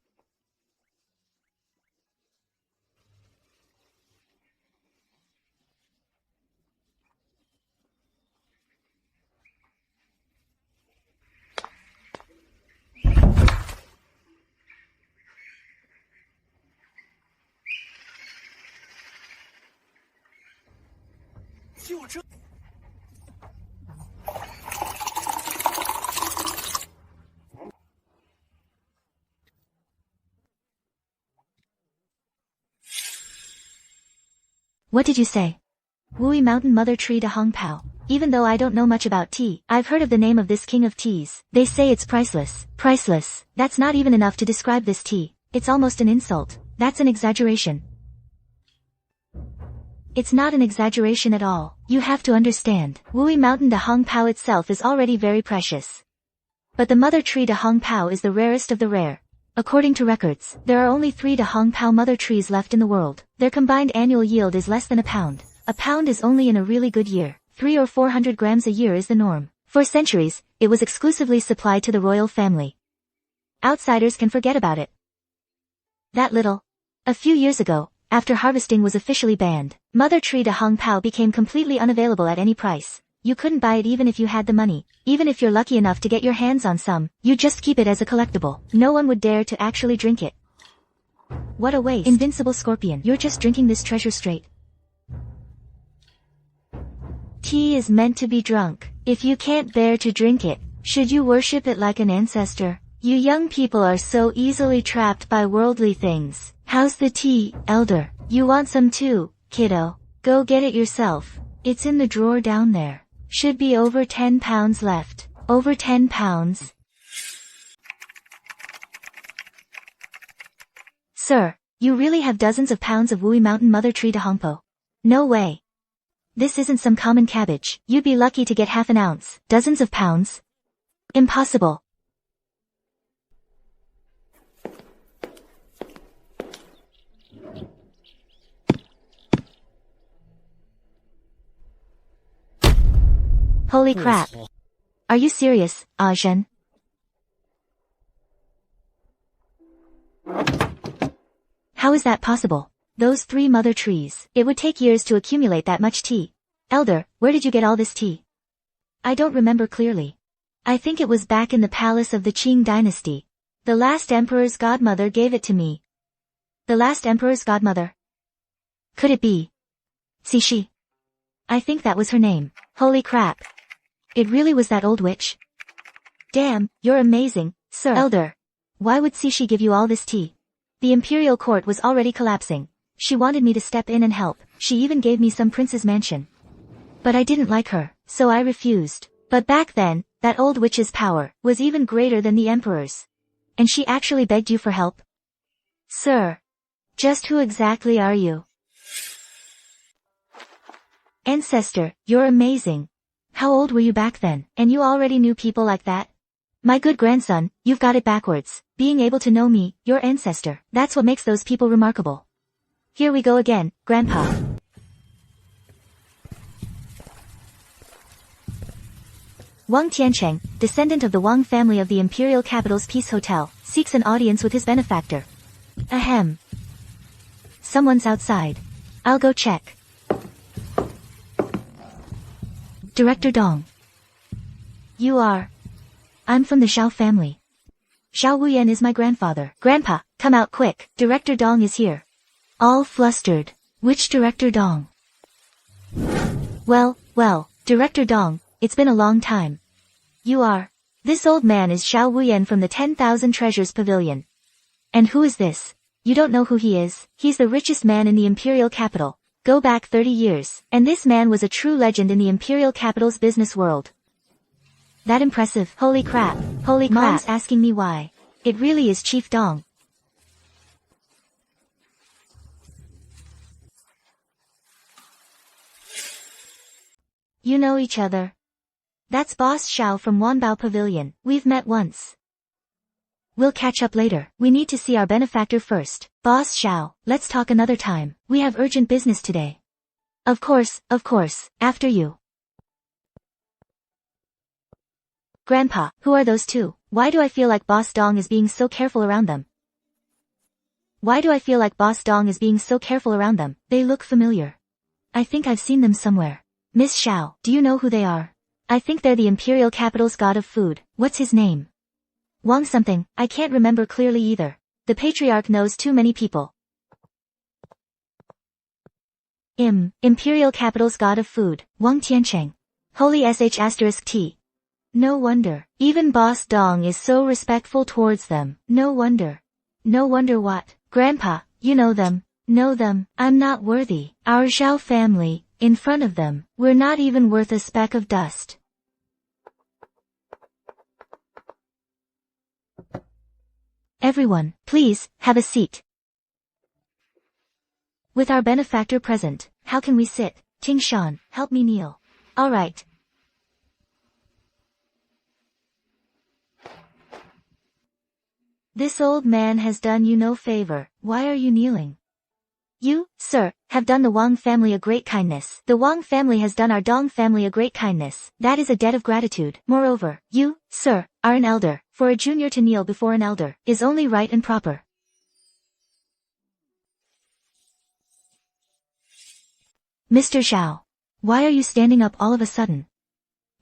What did you say? Wui Mountain Mother Tree de Hongpao. Even though I don't know much about tea, I've heard of the name of this king of teas. They say it's priceless. Priceless. That's not even enough to describe this tea. It's almost an insult. That's an exaggeration. It's not an exaggeration at all. You have to understand. Wui Mountain de Hongpao itself is already very precious. But the Mother Tree de Hongpao is the rarest of the rare. According to records, there are only 3 de Hongpao mother trees left in the world. Their combined annual yield is less than a pound. A pound is only in a really good year. 300 or 400 grams a year is the norm. For centuries, it was exclusively supplied to the royal family. Outsiders can forget about it. That little. A few years ago, after harvesting was officially banned, Mother Tree de Hongpao became completely unavailable at any price. You couldn't buy it even if you had the money. Even if you're lucky enough to get your hands on some, you just keep it as a collectible. No one would dare to actually drink it. What a waste. Invincible Scorpion, you're just drinking this treasure straight. Tea is meant to be drunk. If you can't bear to drink it, should you worship it like an ancestor? You young people are so easily trapped by worldly things. How's the tea, elder? You want some too, kiddo? Go get it yourself. It's in the drawer down there. Should be over 10 pounds left. Over 10 pounds. Sir, you really have dozens of pounds of Wui Mountain Mother Tree de Hongpao? No way. This isn't some common cabbage. You'd be lucky to get half an ounce. Dozens of pounds? Impossible. Holy crap. Are you serious, Ajahn? How is that possible? Those 3 mother trees. It would take years to accumulate that much tea. Elder, where did you get all this tea? I don't remember clearly. I think it was back in the palace of the Qing dynasty. The last emperor's godmother gave it to me. The last emperor's godmother? Could it be Cixi? I think that was her name. Holy crap. It really was that old witch? Damn, you're amazing, sir. Elder. Why would Cixi give you all this tea? The imperial court was already collapsing. She wanted me to step in and help. She even gave me some prince's mansion. But I didn't like her, so I refused. But back then, that old witch's power was even greater than the emperor's. And she actually begged you for help? Sir. Just who exactly are you? Ancestor, you're amazing. How old were you back then, and you already knew people like that? My good grandson, you've got it backwards. Being able to know me, your ancestor, that's what makes those people remarkable. Here we go again, Grandpa. Wang Tiancheng, descendant of the Wang family of the imperial capital's Peace Hotel, seeks an audience with his benefactor. Ahem. Someone's outside. I'll go check. Director Dong. You are? I'm from the Xiao family. Xiao Wuyan is my grandfather. Grandpa, come out quick. Director Dong is here. All flustered. Which Director Dong? Well, Director Dong, it's been a long time. You are? This old man is Xiao Wuyan from the 10,000 Treasures Pavilion. And who is this? You don't know who he is? He's the richest man in the imperial capital. Go back 30 years, and this man was a true legend in the imperial capital's business world. That impressive. Holy crap. Holy crap. Mom's asking me why. It really is Chief Dong. You know each other. That's Boss Xiao from Wanbao Pavilion. We've met once. We'll catch up later. We need to see our benefactor first. Boss Xiao, let's talk another time. We have urgent business today. Of course, after you. Grandpa, who are those two? Why do I feel like Boss Dong is being so careful around them? Why do I feel like Boss Dong is being so careful around them? They look familiar. I think I've seen them somewhere. Miss Xiao, do you know who they are? I think they're the imperial capital's god of food. What's his name? Wang something, I can't remember clearly either. The patriarch knows too many people. Imperial capital's god of food, Wang Tiancheng. Holy sh*t. No wonder. Even Boss Dong is so respectful towards them. No wonder. No wonder what? Grandpa, you know them. Know them. I'm not worthy. Our Zhao family, in front of them, we're not even worth a speck of dust. Everyone, please, have a seat. With our benefactor present, how can we sit? Ting Shan, help me kneel. All right. This old man has done you no favor. Why are you kneeling? You, sir, have done the Wang family a great kindness. The Wang family has done our Dong family a great kindness. That is a debt of gratitude. Moreover, you, sir, are an elder. For a junior to kneel before an elder is only right and proper. Mr. Zhao. Why are you standing up all of a sudden?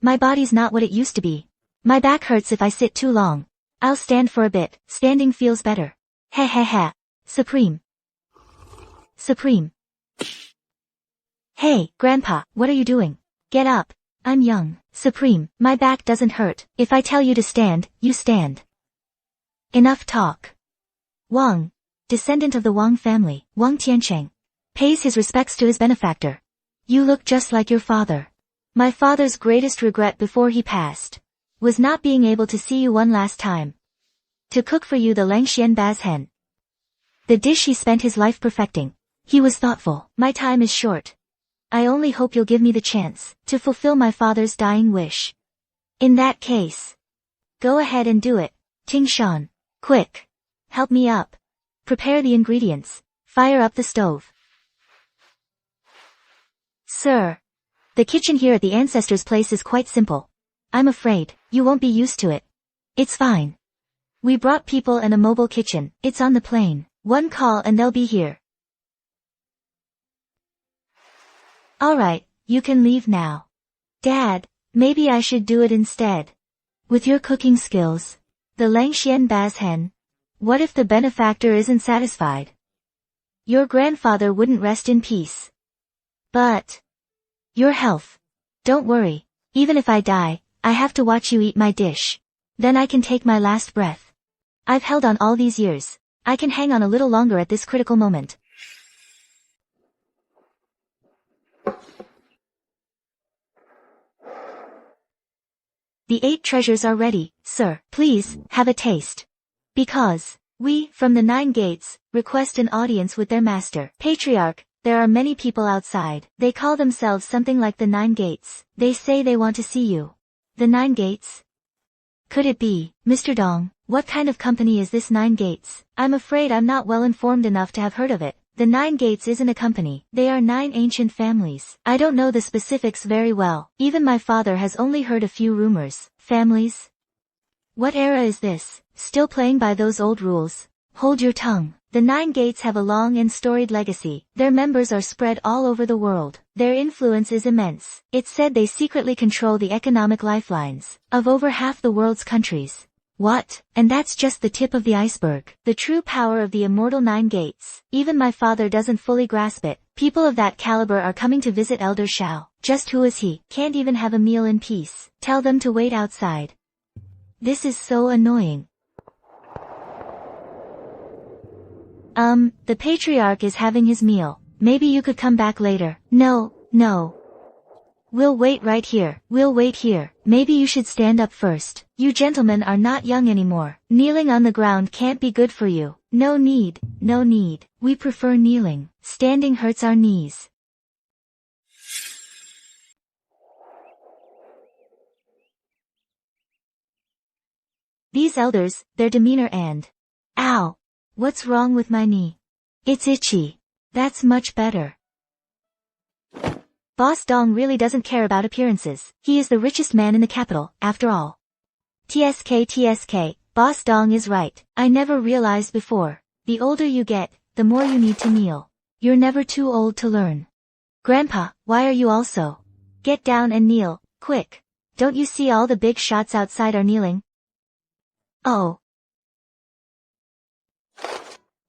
My body's not what it used to be. My back hurts if I sit too long. I'll stand for a bit. Standing feels better. Ha ha ha. Supreme. Supreme. Hey, Grandpa, what are you doing? Get up. I'm young. Supreme, my back doesn't hurt. If I tell you to stand, you stand. Enough talk. Wang, descendant of the Wang family, Wang Tiancheng, pays his respects to his benefactor. You look just like your father. My father's greatest regret before he passed was not being able to see you one last time. To cook for you the Lin Xuan Baz hen. The dish he spent his life perfecting. He was thoughtful. My time is short. I only hope you'll give me the chance to fulfill my father's dying wish. In that case, go ahead and do it. Ting Shan, quick. Help me up. Prepare the ingredients. Fire up the stove. Sir, the kitchen here at the ancestors' place is quite simple. I'm afraid you won't be used to it. It's fine. We brought people and a mobile kitchen. It's on the plane. One call and they'll be here. Alright, you can leave now. Dad, maybe I should do it instead. With your cooking skills. The Lin Xuan Baz hen. What if the benefactor isn't satisfied? Your grandfather wouldn't rest in peace. But your health. Don't worry. Even if I die, I have to watch you eat my dish. Then I can take my last breath. I've held on all these years. I can hang on a little longer at this critical moment. The 8 treasures are ready, sir. Please, have a taste. Because we, from the 9 gates, request an audience with their master. Patriarch, there are many people outside. They call themselves something like the 9 gates. They say they want to see you. The 9 gates? Could it be, Mr. Dong, what kind of company is this 9 gates? I'm afraid I'm not well informed enough to have heard of it. The 9 gates isn't a company. They are 9 ancient families. I don't know the specifics very well. Even my father has only heard a few rumors. Families? What era is this? Still playing by those old rules? Hold your tongue. The 9 gates have a long and storied legacy. Their members are spread all over the world. Their influence is immense. It's said they secretly control the economic lifelines of over half the world's countries. What? And that's just the tip of the iceberg. The true power of the immortal 9 gates. Even my father doesn't fully grasp it. People of that caliber are coming to visit Elder Xiao. Just who is he? Can't even have a meal in peace. Tell them to wait outside. This is so annoying. The patriarch is having his meal. Maybe you could come back later. No. We'll wait right here. We'll wait here. Maybe you should stand up first. You gentlemen are not young anymore. Kneeling on the ground can't be good for you. No need. We prefer kneeling. Standing hurts our knees. These elders, their demeanor and... Ow! What's wrong with my knee? It's itchy. That's much better. Boss Dong really doesn't care about appearances. He is the richest man in the capital, after all. TSK, Boss Dong is right. I never realized before. The older you get, the more you need to kneel. You're never too old to learn. Grandpa, why are you also? Get down and kneel, quick. Don't you see all the big shots outside are kneeling? Oh.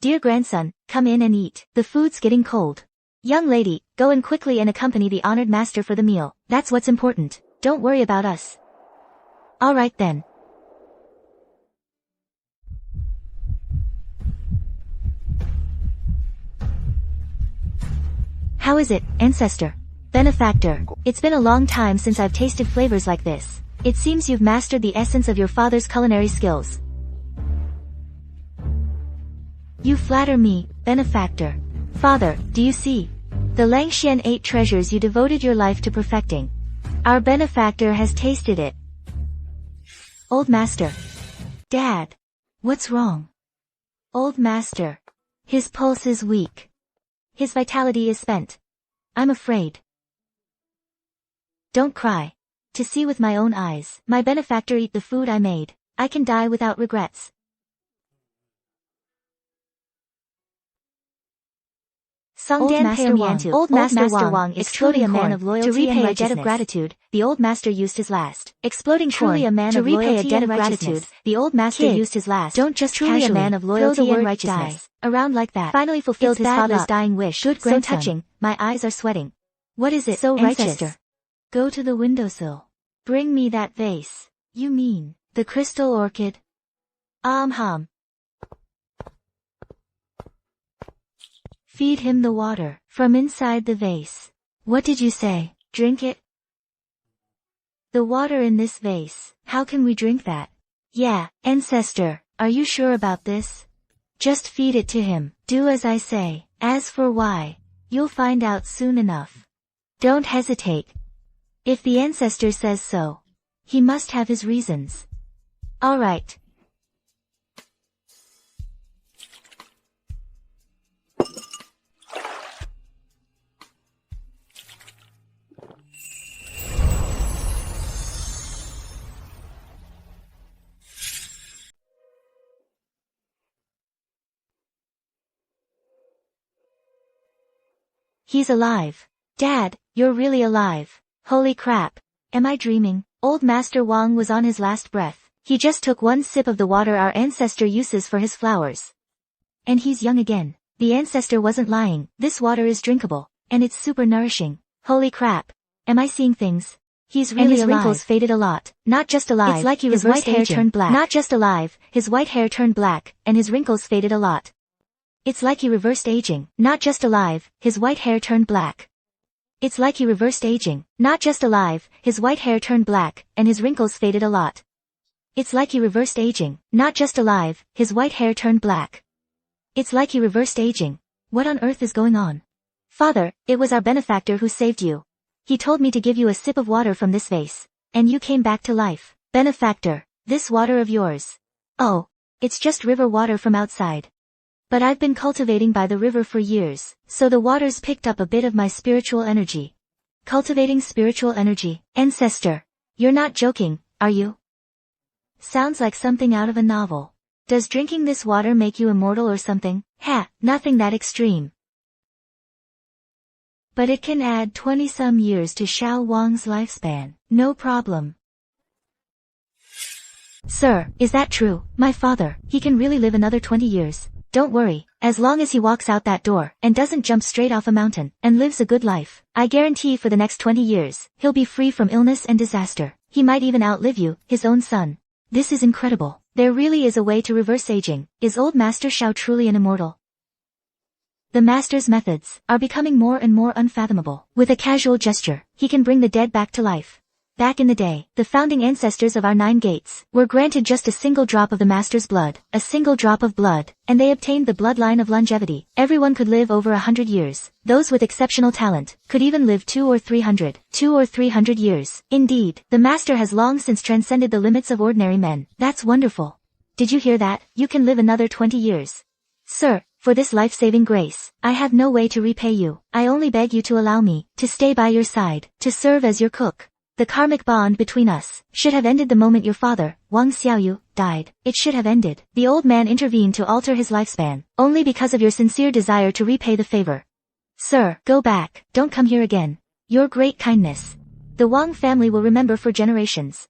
Dear grandson, come in and eat. The food's getting cold. Young lady, go in quickly and accompany the honored master for the meal. That's what's important. Don't worry about us. All right then. How is it, ancestor? Benefactor, it's been a long time since I've tasted flavors like this. It seems you've mastered the essence of your father's culinary skills. You flatter me, benefactor. Father, do you see? The Lin Xuan 8 treasures you devoted your life to perfecting. Our benefactor has tasted it. Old master. Dad. What's wrong? Old master. His pulse is weak. His vitality is spent. I'm afraid. Don't cry. To see with my own eyes, my benefactor eat the food I made. I can die without regrets. Old Master Wang is truly a man of loyalty to repay a debt of gratitude. The old master used his last. Exploding truly a man of loyalty and righteousness. The old master used his last. Don't just truly a man of loyalty and righteousness. Around like that. Finally fulfilled his father's dying wish. Good grandson. So touching. My eyes are sweating. What is it, so righteous? Go to the windowsill. Bring me that vase. You mean the crystal orchid? Hum. Feed him the water from inside the vase. What did you say? Drink it? The water in this vase. How can we drink that? Yeah, ancestor, are you sure about this? Just feed it to him. Do as I say. As for why, you'll find out soon enough. Don't hesitate. If the ancestor says so, he must have his reasons. All right. He's alive. Dad, you're really alive. Holy crap. Am I dreaming? Old Master Wang was on his last breath. He just took one sip of the water our ancestor uses for his flowers. And he's young again. The ancestor wasn't lying. This water is drinkable. And it's super nourishing. Holy crap. Am I seeing things? He's really alive. And his wrinkles faded a lot. Not just alive. It's like his white hair turned black. Not just alive. His white hair turned black. And his wrinkles faded a lot. It's like he reversed aging. Not just alive. His white hair turned black. It's like he reversed aging. Not just alive. His white hair turned black. And his wrinkles faded a lot. It's like he reversed aging. Not just alive. His white hair turned black. It's like he reversed aging. What on earth is going on? Father, it was our benefactor who saved you. He told me to give you a sip of water from this vase. And you came back to life. Benefactor, this water of yours. Oh, it's just river water from outside. But I've been cultivating by the river for years, so the water's picked up a bit of my spiritual energy. Cultivating spiritual energy. Ancestor, you're not joking, are you? Sounds like something out of a novel. Does drinking this water make you immortal or something? Ha, nothing that extreme. But it can add 20-some years to Xiao Wang's lifespan. No problem. Sir, is that true? My father, he can really live another 20 years. Don't worry, as long as he walks out that door, and doesn't jump straight off a mountain, and lives a good life, I guarantee for the next 20 years, he'll be free from illness and disaster. He might even outlive you, his own son. This is incredible. There really is a way to reverse aging. Is old Master Xiao truly an immortal? The Master's methods are becoming more and more unfathomable. With a casual gesture, he can bring the dead back to life. Back in the day, the founding ancestors of our 9 gates were granted just a single drop of the Master's blood, a single drop of blood, and they obtained the bloodline of longevity. Everyone could live over 100 years. Those with exceptional talent could even live 200 or 300 years. Indeed, the Master has long since transcended the limits of ordinary men. That's wonderful. Did you hear that? You can live another 20 years. Sir, for this life-saving grace, I have no way to repay you. I only beg you to allow me to stay by your side, to serve as your cook. The karmic bond between us should have ended the moment your father, Wang Xiaoyu, died. It should have ended. The old man intervened to alter his lifespan, only because of your sincere desire to repay the favor. Sir, go back. Don't come here again. Your great kindness. The Wang family will remember for generations.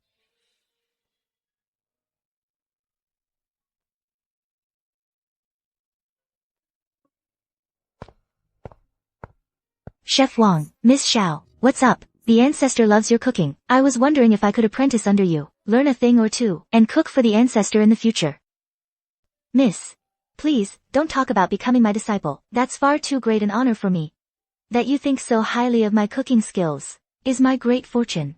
Chef Wang, Miss Xiao, what's up? The ancestor loves your cooking. I was wondering if I could apprentice under you, learn a thing or two, and cook for the ancestor in the future. Miss, please, don't talk about becoming my disciple. That's far too great an honor for me. That you think so highly of my cooking skills is my great fortune.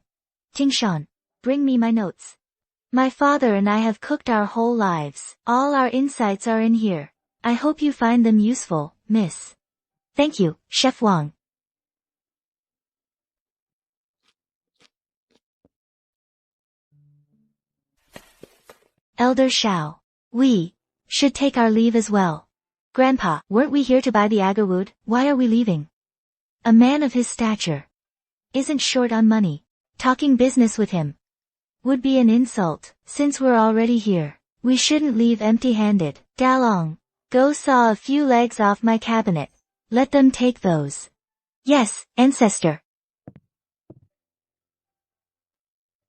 Tingshan, bring me my notes. My father and I have cooked our whole lives. All our insights are in here. I hope you find them useful, miss. Thank you, Chef Wang. Elder Xiao. We should take our leave as well. Grandpa, weren't we here to buy the agarwood? Why are we leaving? A man of his stature isn't short on money. Talking business with him would be an insult. Since we're already here, we shouldn't leave empty-handed. Dalong, go saw a few legs off my cabinet. Let them take those. Yes, ancestor.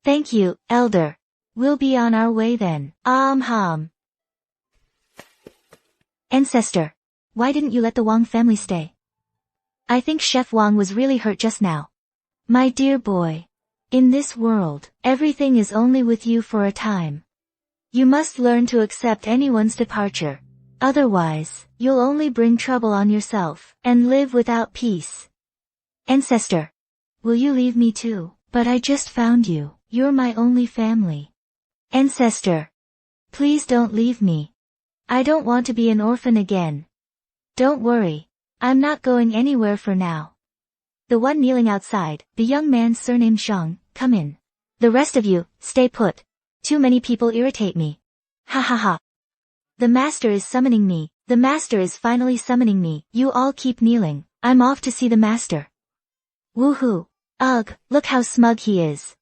Thank you, elder. We'll be on our way then. Ancestor, why didn't you let the Wang family stay? I think Chef Wang was really hurt just now. My dear boy, in this world, everything is only with you for a time. You must learn to accept anyone's departure. Otherwise, you'll only bring trouble on yourself and live without peace. Ancestor, will you leave me too? But I just found you. You're my only family. Ancestor, please don't leave me. I don't want to be an orphan again. Don't worry, I'm not going anywhere for now. The one kneeling outside, the young man surnamed Zhang, come in. The rest of you, stay put. Too many people irritate me. Ha ha ha. The master is summoning me. The master is finally summoning me. You all keep kneeling. I'm off to see the master. Woohoo. Ugh, look how smug he is.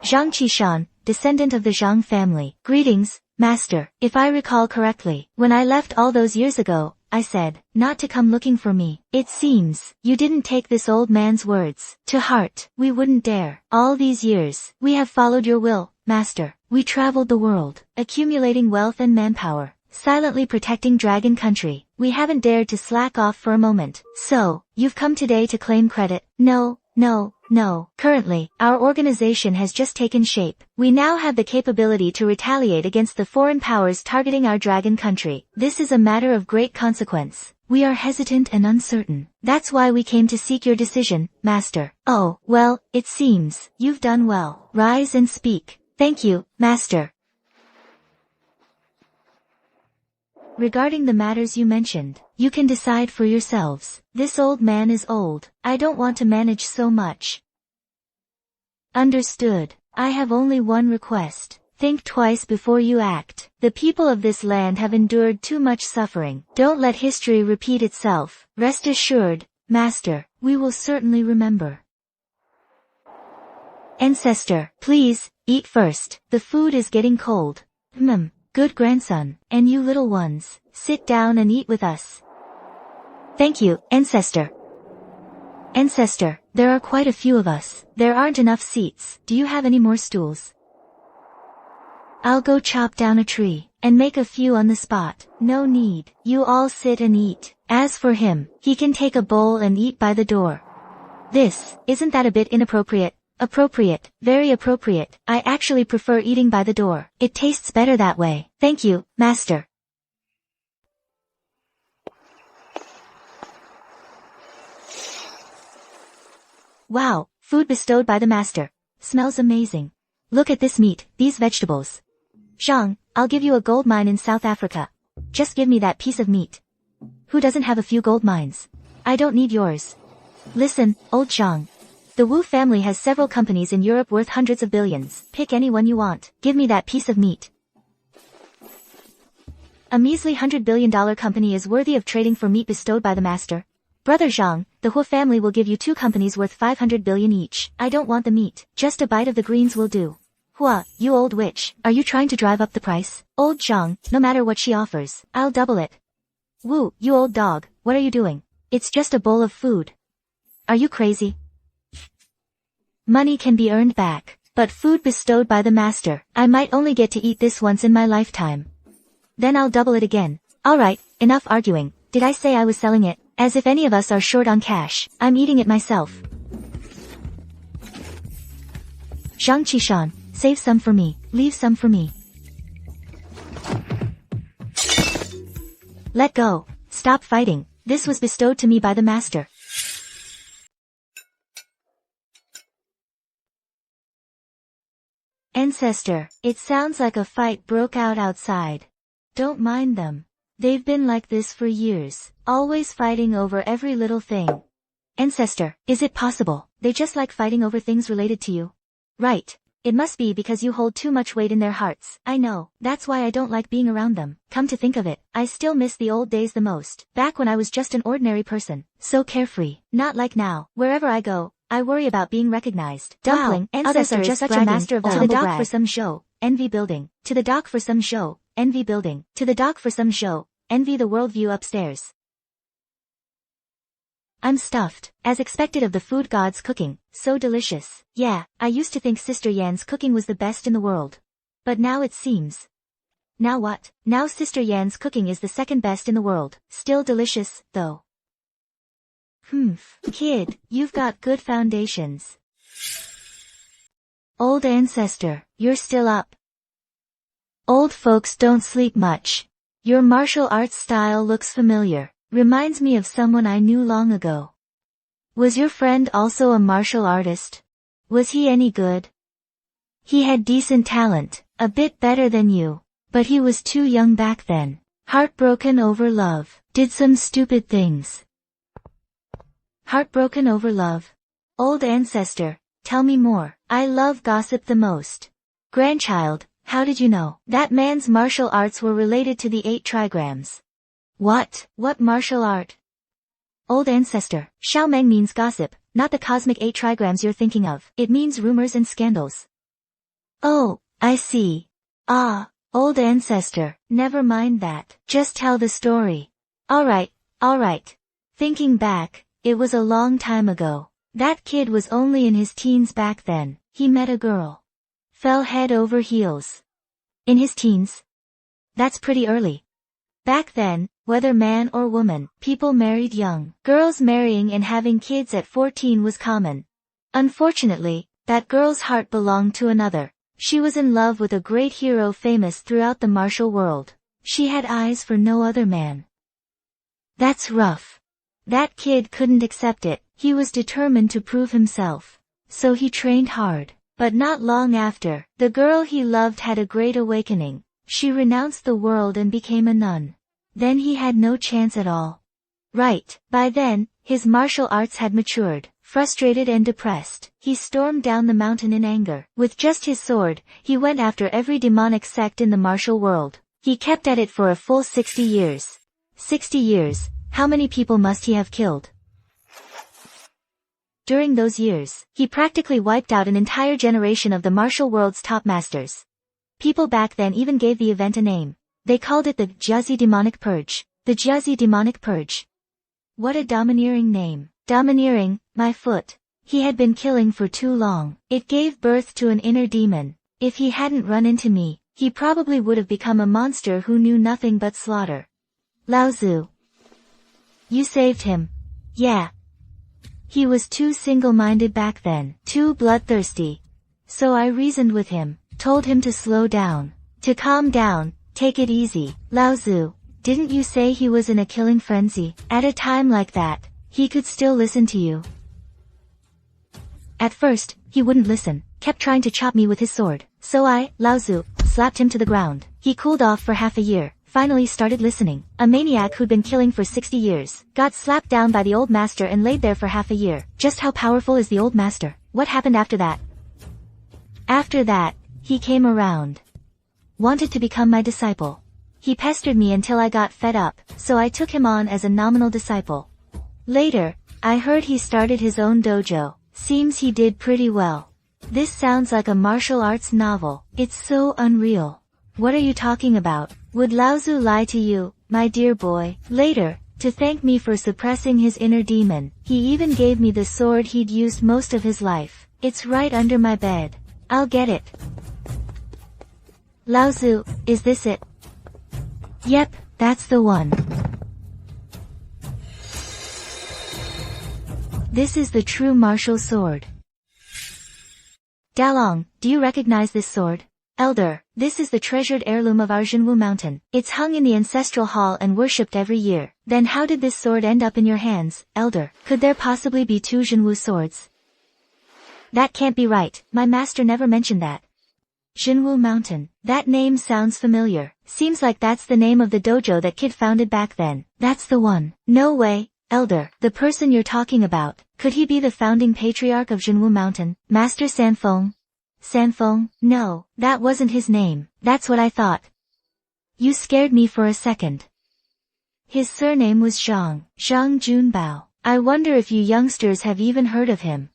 Zhang Qishan, descendant of the Zhang family. Greetings, master. If I recall correctly, when I left all those years ago, I said, not to come looking for me. It seems, you didn't take this old man's words to heart. We wouldn't dare. All these years, we have followed your will, master. We traveled the world, accumulating wealth and manpower, silently protecting Dragon Country. We haven't dared to slack off for a moment. So, you've come today to claim credit? No. Currently, our organization has just taken shape. We now have the capability to retaliate against the foreign powers targeting our Dragon Country. This is a matter of great consequence. We are hesitant and uncertain. That's why we came to seek your decision, master. Oh, well, it seems, you've done well. Rise and speak. Thank you, master. Regarding the matters you mentioned, you can decide for yourselves. This old man is old. I don't want to manage so much. Understood. I have only one request. Think twice before you act. The people of this land have endured too much suffering. Don't let history repeat itself. Rest assured, master, we will certainly remember. Ancestor, please, eat first. The food is getting cold. Good grandson, and you little ones, sit down and eat with us. Thank you, ancestor. Ancestor, there are quite a few of us. There aren't enough seats. Do you have any more stools? I'll go chop down a tree, and make a few on the spot. No need. You all sit and eat. As for him, he can take a bowl and eat by the door. Isn't that a bit inappropriate? Appropriate, very appropriate. I actually prefer eating by the door. It tastes better that way. Thank you, master. Wow, food bestowed by the master. Smells amazing. Look at this meat, these vegetables. Zhang, I'll give you a gold mine in South Africa. Just give me that piece of meat. Who doesn't have a few gold mines? I don't need yours. Listen, old Zhang. The Wu family has several companies in Europe worth hundreds of billions. Pick any one you want. Give me that piece of meat. A measly $100 billion company is worthy of trading for meat bestowed by the master. Brother Zhang, the Hu family will give you 2 companies worth 500 billion each. I don't want the meat, just a bite of the greens will do. Hua, you old witch, are you trying to drive up the price? Old Zhang, no matter what she offers, I'll double it. Wu, you old dog, what are you doing? It's just a bowl of food. Are you crazy? Money can be earned back, but food bestowed by the master, I might only get to eat this once in my lifetime. Then I'll double it again. Alright, enough arguing, did I say I was selling it? As if any of us are short on cash, I'm eating it myself. Zhang Qishan, save some for me, leave some for me. Let go, stop fighting, this was bestowed to me by the master. Ancestor, it sounds like a fight broke out outside. Don't mind them. They've been like this for years, always fighting over every little thing. Ancestor, is it possible, they just like fighting over things related to you? Right. It must be because you hold too much weight in their hearts. I know, that's why I don't like being around them. Come to think of it, I still miss the old days the most. Back when I was just an ordinary person. So carefree. Not like now. Wherever I go, I worry about being recognized. Dumpling, wow, others are just such a master of the humble brag. To the dock for some show, envy building. To the dock for some show, envy building. To the dock for some show, envy the world view upstairs. I'm stuffed, as expected of the food gods cooking, so delicious. Yeah, I used to think Sister Yan's cooking was the best in the world. But now it seems. Now what? Now Sister Yan's cooking is the second best in the world, still delicious, though. Kid, you've got good foundations. Old ancestor, you're still up. Old folks don't sleep much. Your martial arts style looks familiar. Reminds me of someone I knew long ago. Was your friend also a martial artist? Was he any good? He had decent talent, a bit better than you, but he was too young back then. Heartbroken over love, did some stupid things. Heartbroken over love. Old ancestor, tell me more. I love gossip the most. Grandchild, how did you know? That man's martial arts were related to the 8 trigrams. What? What martial art? Old ancestor, Xiaomeng means gossip, not the cosmic 8 trigrams you're thinking of. It means rumors and scandals. Oh, I see. Ah, old ancestor, never mind that. Just tell the story. Alright. Thinking back, it was a long time ago. That kid was only in his teens back then. He met a girl. Fell head over heels. In his teens? That's pretty early. Back then, whether man or woman, people married young. Girls marrying and having kids at 14 was common. Unfortunately, that girl's heart belonged to another. She was in love with a great hero famous throughout the martial world. She had eyes for no other man. That's rough. That kid couldn't accept it. He was determined to prove himself. So he trained hard. But not long after, the girl he loved had a great awakening. She renounced the world and became a nun. Then he had no chance at all. Right, by then, his martial arts had matured. Frustrated and depressed, he stormed down the mountain in anger. With just his sword, he went after every demonic sect in the martial world. He kept at it for a full 60 years. 60 years, how many people must he have killed? During those years, he practically wiped out an entire generation of the martial world's top masters. People back then even gave the event a name. They called it the Jiazi Demonic Purge. The Jiazi Demonic Purge. What a domineering name. Domineering, my foot. He had been killing for too long. It gave birth to an inner demon. If he hadn't run into me, he probably would have become a monster who knew nothing but slaughter. Laozu. You saved him. Yeah. He was too single-minded back then, too bloodthirsty. So I reasoned with him, told him to slow down, to calm down, take it easy. Laozu, didn't you say he was in a killing frenzy? At a time like that, he could still listen to you. At first, he wouldn't listen, kept trying to chop me with his sword. So I, Laozu, slapped him to the ground. He cooled off for half a year, finally started listening. A maniac who'd been killing for 60 years, got slapped down by the old master and laid there for half a year. Just how powerful is the old master? What happened after that? After that, he came around. Wanted to become my disciple. He pestered me until I got fed up, so I took him on as a nominal disciple. Later, I heard he started his own dojo. Seems he did pretty well. This sounds like a martial arts novel. It's so unreal. What are you talking about? Would Lao Tzu lie to you, my dear boy? Later, to thank me for suppressing his inner demon, he even gave me the sword he'd used most of his life. It's right under my bed. I'll get it. Lao Tzu, is this it? Yep, that's the one. This is the true martial sword. Dalong, do you recognize this sword? Elder, this is the treasured heirloom of our Jinwu mountain. It's hung in the ancestral hall and worshipped every year. Then how did this sword end up in your hands, Elder? Could there possibly be two Jinwu swords? That can't be right, my master never mentioned that. Jinwu Mountain. That name sounds familiar. Seems like that's the name of the dojo that kid founded back then. That's the one. No way, Elder. The person you're talking about. Could he be the founding patriarch of Jinwu Mountain, Master Sanfeng? Sanfeng? No, that wasn't his name. That's what I thought. You scared me for a second. His surname was Zhang Junbao. I wonder if you youngsters have even heard of him.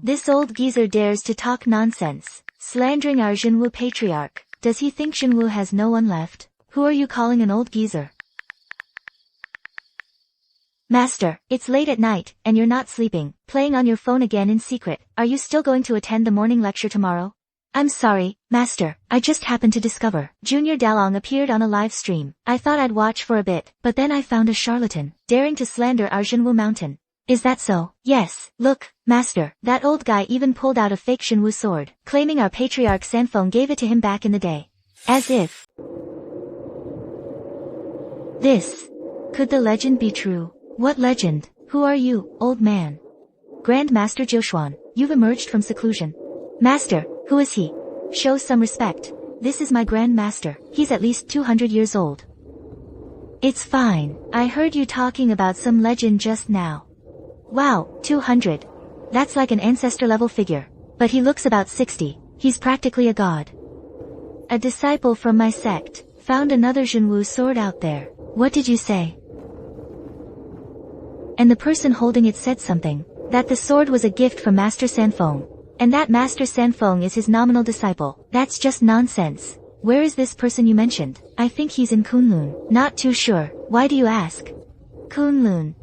This old geezer dares to talk nonsense, slandering our Jinwu patriarch. Does he think Jinwu has no one left? Who are you calling an old geezer? Master, it's late at night, and you're not sleeping, playing on your phone again in secret. Are you still going to attend the morning lecture tomorrow? I'm sorry, Master, I just happened to discover. Junior Dalong appeared on a live stream. I thought I'd watch for a bit, but then I found a charlatan, daring to slander our Jinwu Mountain. Is that so? Yes, look, Master, that old guy even pulled out a fake Jinwu sword, claiming our patriarch Sanfeng gave it to him back in the day. As if. This. Could the legend be true? What legend? Who are you, old man? Grand Master Xuan, you've emerged from seclusion. Master, who is he? Show some respect. This is my Grand Master. He's at least 200 years old. It's fine. I heard you talking about some legend just now. Wow, 200. That's like an ancestor-level figure. But he looks about 60. He's practically a god. A disciple from my sect found another Jinwu sword out there. What did you say? And the person holding it said something. That the sword was a gift from Master Sanfeng. And that Master Sanfeng is his nominal disciple. That's just nonsense. Where is this person you mentioned? I think he's in Kunlun. Not too sure. Why do you ask? Kunlun.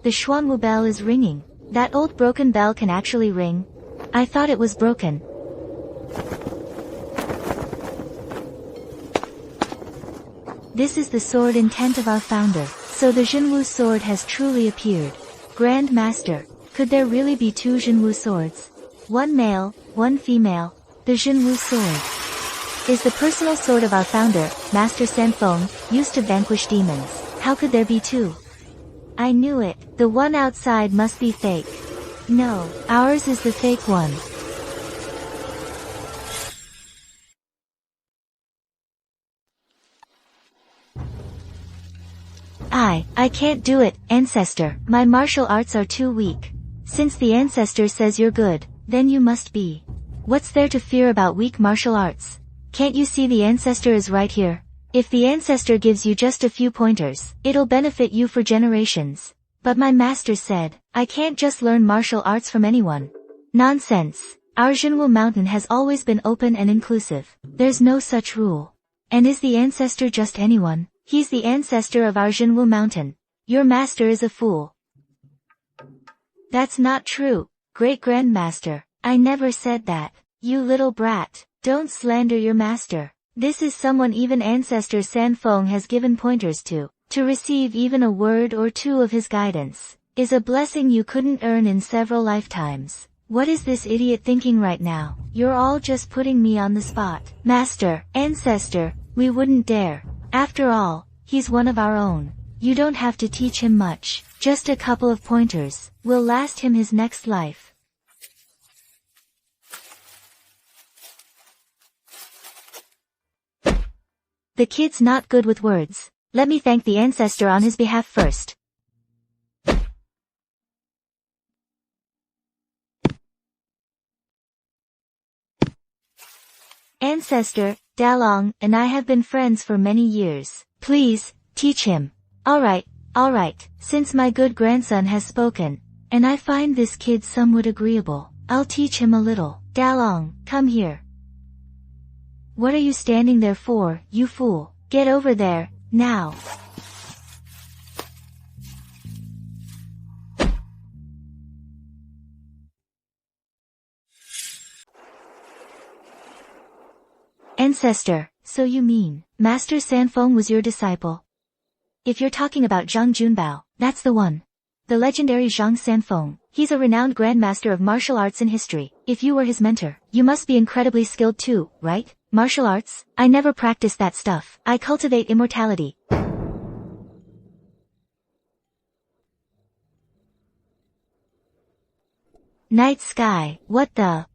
The Xuanwu bell is ringing. That old broken bell can actually ring. I thought it was broken. This is the sword intent of our founder. So the Jinwu sword has truly appeared. Grand Master, could there really be two Jinwu swords? One male, one female. The Jinwu sword is the personal sword of our founder, Master Sanfeng, used to vanquish demons. How could there be two? I knew it. The one outside must be fake. No, ours is the fake one. I can't do it, Ancestor. My martial arts are too weak. Since the Ancestor says you're good, then you must be. What's there to fear about weak martial arts? Can't you see the Ancestor is right here? If the Ancestor gives you just a few pointers, it'll benefit you for generations. But my master said, I can't just learn martial arts from anyone. Nonsense. Our Jinwu Mountain has always been open and inclusive. There's no such rule. And is the Ancestor just anyone? He's the Ancestor of our Jinwu Mountain. Your master is a fool. That's not true, Great Grandmaster. I never said that. You little brat. Don't slander your master. This is someone even Ancestor Sanfeng has given pointers to. To receive even a word or two of his guidance is a blessing you couldn't earn in several lifetimes. What is this idiot thinking right now? You're all just putting me on the spot. Master, Ancestor, we wouldn't dare. After all, he's one of our own. You don't have to teach him much. Just a couple of pointers will last him his next life. The kid's not good with words. Let me thank the Ancestor on his behalf first. Ancestor, Dalong and I have been friends for many years. Please, teach him. Alright, since my good grandson has spoken, and I find this kid somewhat agreeable, I'll teach him a little. Dalong, come here. What are you standing there for, you fool? Get over there, now. Ancestor, so you mean, Master Sanfeng was your disciple? If you're talking about Zhang Junbao, that's the one. The legendary Zhang Sanfeng, he's a renowned grandmaster of martial arts in history. If you were his mentor, you must be incredibly skilled too, right? Martial arts? I never practiced that stuff. I cultivate immortality. Night sky, what the?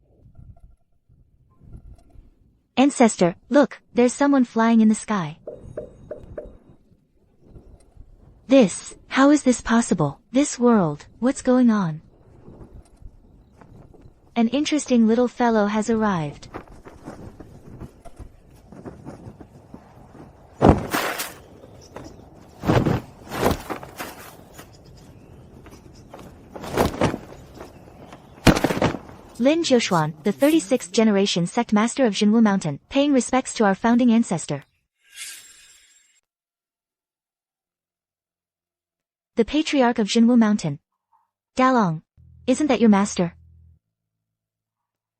Ancestor, look, there's someone flying in the sky. How is this possible? This world, what's going on? An interesting little fellow has arrived. Lin Xuan, the 36th generation sect master of Jinwu Mountain, paying respects to our founding ancestor. The patriarch of Jinwu Mountain. Dalong. Isn't that your master?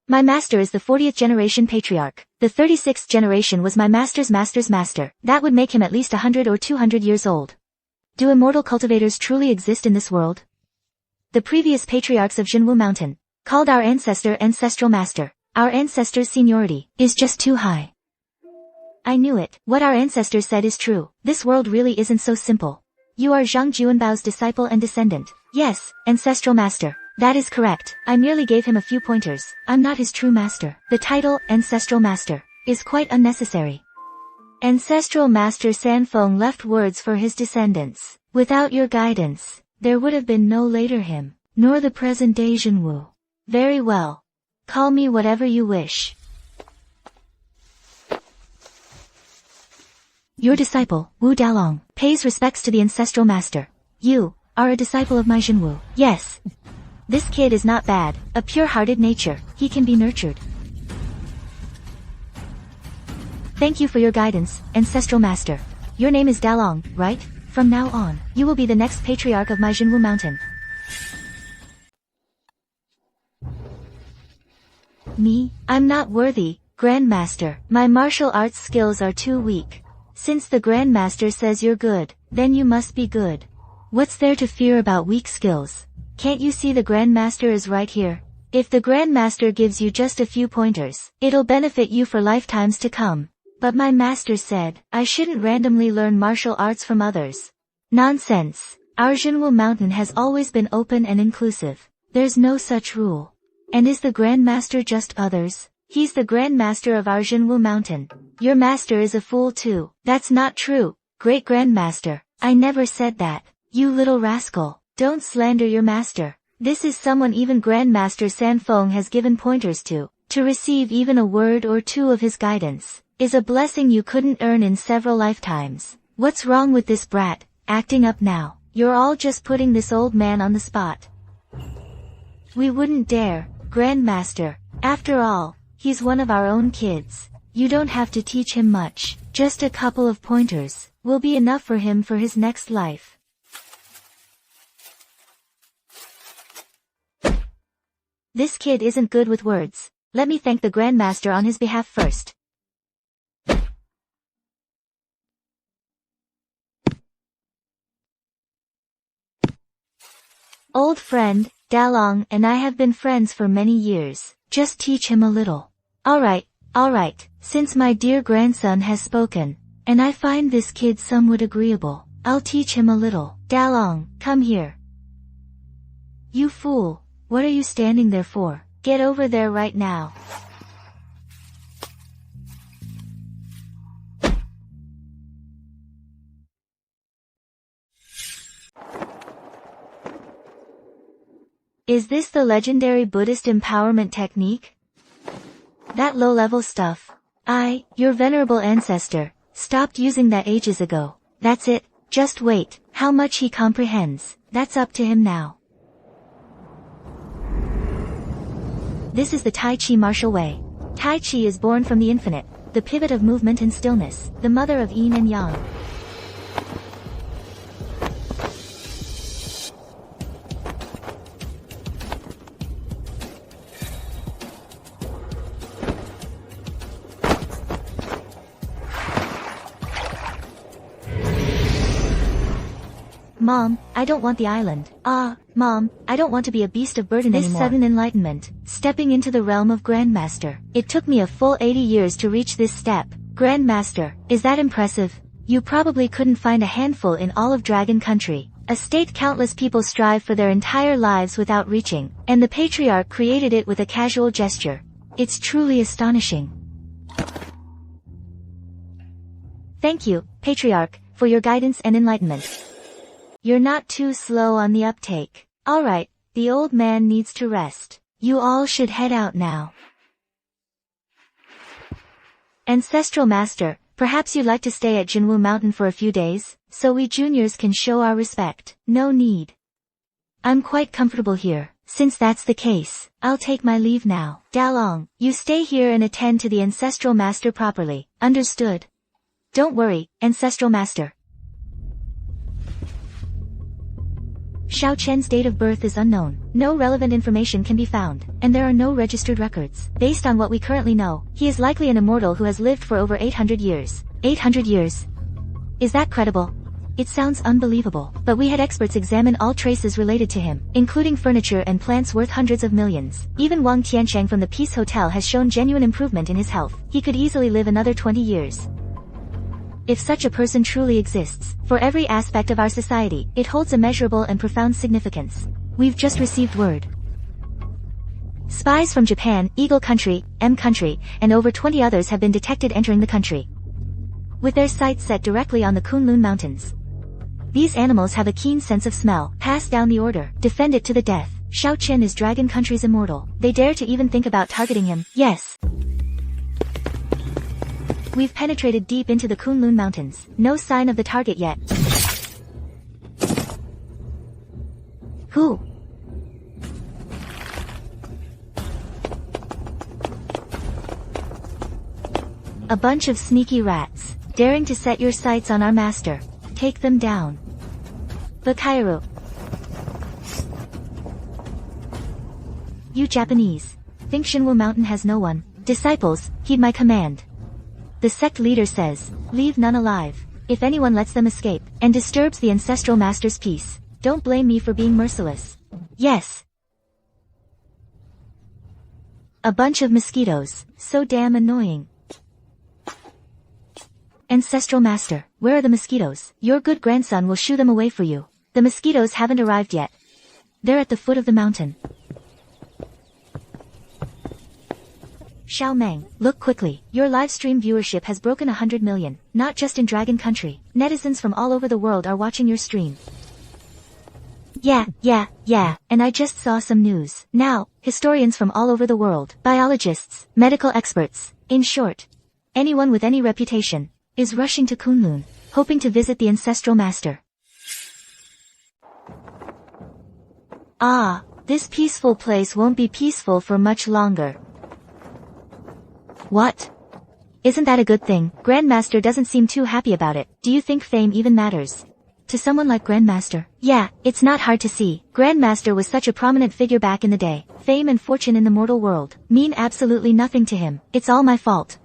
My master is the 40th generation patriarch. The 36th generation was my master's master's master. That would make him at least 100 or 200 years old. Do immortal cultivators truly exist in this world? The previous patriarchs of Jinwu Mountain called our ancestor ancestral master. Our ancestor's seniority is just too high. I knew it. What our ancestors said is true. This world really isn't so simple. You are Zhang Juanbao's disciple and descendant. Yes, ancestral master. That is correct. I merely gave him a few pointers. I'm not his true master. The title, ancestral master, is quite unnecessary. Ancestral master Sanfeng left words for his descendants. Without your guidance, there would have been no later him, nor the present day Jinwu. Very well. Call me whatever you wish. Your disciple, Wu Dalong, pays respects to the ancestral master. You are a disciple of my Jinwu. Yes. This kid is not bad, a pure-hearted nature. He can be nurtured. Thank you for your guidance, ancestral master. Your name is Dalong, right? From now on, you will be the next patriarch of my Jinwu Mountain. Me? I'm not worthy, Grandmaster. My martial arts skills are too weak. Since the Grandmaster says you're good, then you must be good. What's there to fear about weak skills? Can't you see the Grandmaster is right here? If the Grandmaster gives you just a few pointers, it'll benefit you for lifetimes to come. But my master said, I shouldn't randomly learn martial arts from others. Nonsense. Our Jinwu Mountain has always been open and inclusive. There's no such rule. And is the Grandmaster just others? He's the Grandmaster of our Jinwu Mountain. Your master is a fool too. That's not true, Great Grandmaster. I never said that. You little rascal. Don't slander your master. This is someone even Grandmaster Sanfeng has given pointers to. To receive even a word or two of his guidance is a blessing you couldn't earn in several lifetimes. What's wrong with this brat, acting up now? You're all just putting this old man on the spot. We wouldn't dare, Grandmaster. After all, he's one of our own kids. You don't have to teach him much. Just a couple of pointers will be enough for him for his next life. This kid isn't good with words. Let me thank the Grandmaster on his behalf first. Old friend, Dalong and I have been friends for many years. Just teach him a little. Alright. Since my dear grandson has spoken, and I find this kid somewhat agreeable, I'll teach him a little. Dalong, come here. You fool. What are you standing there for? Get over there right now. Is this the legendary Buddhist empowerment technique? That low-level stuff. Your venerable ancestor, stopped using that ages ago. That's it, just wait. How much he comprehends, that's up to him now. This is the Tai Chi martial way. Tai Chi is born from the infinite, the pivot of movement and stillness, the mother of yin and yang. Mom, I don't want the island. Mom, I don't want to be a beast of burden anymore. This sudden enlightenment, stepping into the realm of Grandmaster. It took me a full 80 years to reach this step. Grandmaster, is that impressive? You probably couldn't find a handful in all of Dragon Country. A state countless people strive for their entire lives without reaching, and the Patriarch created it with a casual gesture. It's truly astonishing. Thank you, Patriarch, for your guidance and enlightenment. You're not too slow on the uptake. Alright, the old man needs to rest. You all should head out now. Ancestral Master, perhaps you'd like to stay at Jinwu Mountain for a few days, so we juniors can show our respect. No need. I'm quite comfortable here. Since that's the case, I'll take my leave now. Dalong, you stay here and attend to the Ancestral Master properly. Understood? Don't worry, Ancestral Master. Xiao Chen's date of birth is unknown, no relevant information can be found, and there are no registered records. Based on what we currently know, he is likely an immortal who has lived for over 800 years. 800 years. Is that credible? It sounds unbelievable, but we had experts examine all traces related to him, including furniture and plants worth hundreds of millions. Even Wang Tiancheng from the Peace Hotel has shown genuine improvement in his health. He could easily live another 20 years. If such a person truly exists, for every aspect of our society, it holds immeasurable and profound significance. We've just received word. Spies from Japan, Eagle Country, M Country, and over 20 others have been detected entering the country, with their sights set directly on the Kunlun Mountains. These animals have a keen sense of smell. Pass down the order. Defend it to the death. Xiao Chen is Dragon Country's immortal. They dare to even think about targeting him. Yes. We've penetrated deep into the Kunlun Mountains. No sign of the target yet. Who? A bunch of sneaky rats, daring to set your sights on our master. Take them down. Bakairu. You Japanese. Think Shinwu Mountain has no one. Disciples, heed my command. The sect leader says, leave none alive. If anyone lets them escape, and disturbs the ancestral master's peace, don't blame me for being merciless. Yes. A bunch of mosquitoes, so damn annoying. Ancestral Master, where are the mosquitoes? Your good grandson will shoo them away for you. The mosquitoes haven't arrived yet. They're at the foot of the mountain. Xiao Meng, look quickly. Your live stream viewership has broken 100 million, not just in Dragon Country. Netizens from all over the world are watching your stream. Yeah, and I just saw some news. Now, historians from all over the world, biologists, medical experts, in short, anyone with any reputation, is rushing to Kunlun, hoping to visit the Ancestral Master. This peaceful place won't be peaceful for much longer. What? Isn't that a good thing? Grandmaster doesn't seem too happy about it. Do you think fame even matters? To someone like Grandmaster? Yeah, it's not hard to see. Grandmaster was such a prominent figure back in the day. Fame and fortune in the mortal world mean absolutely nothing to him. It's all my fault.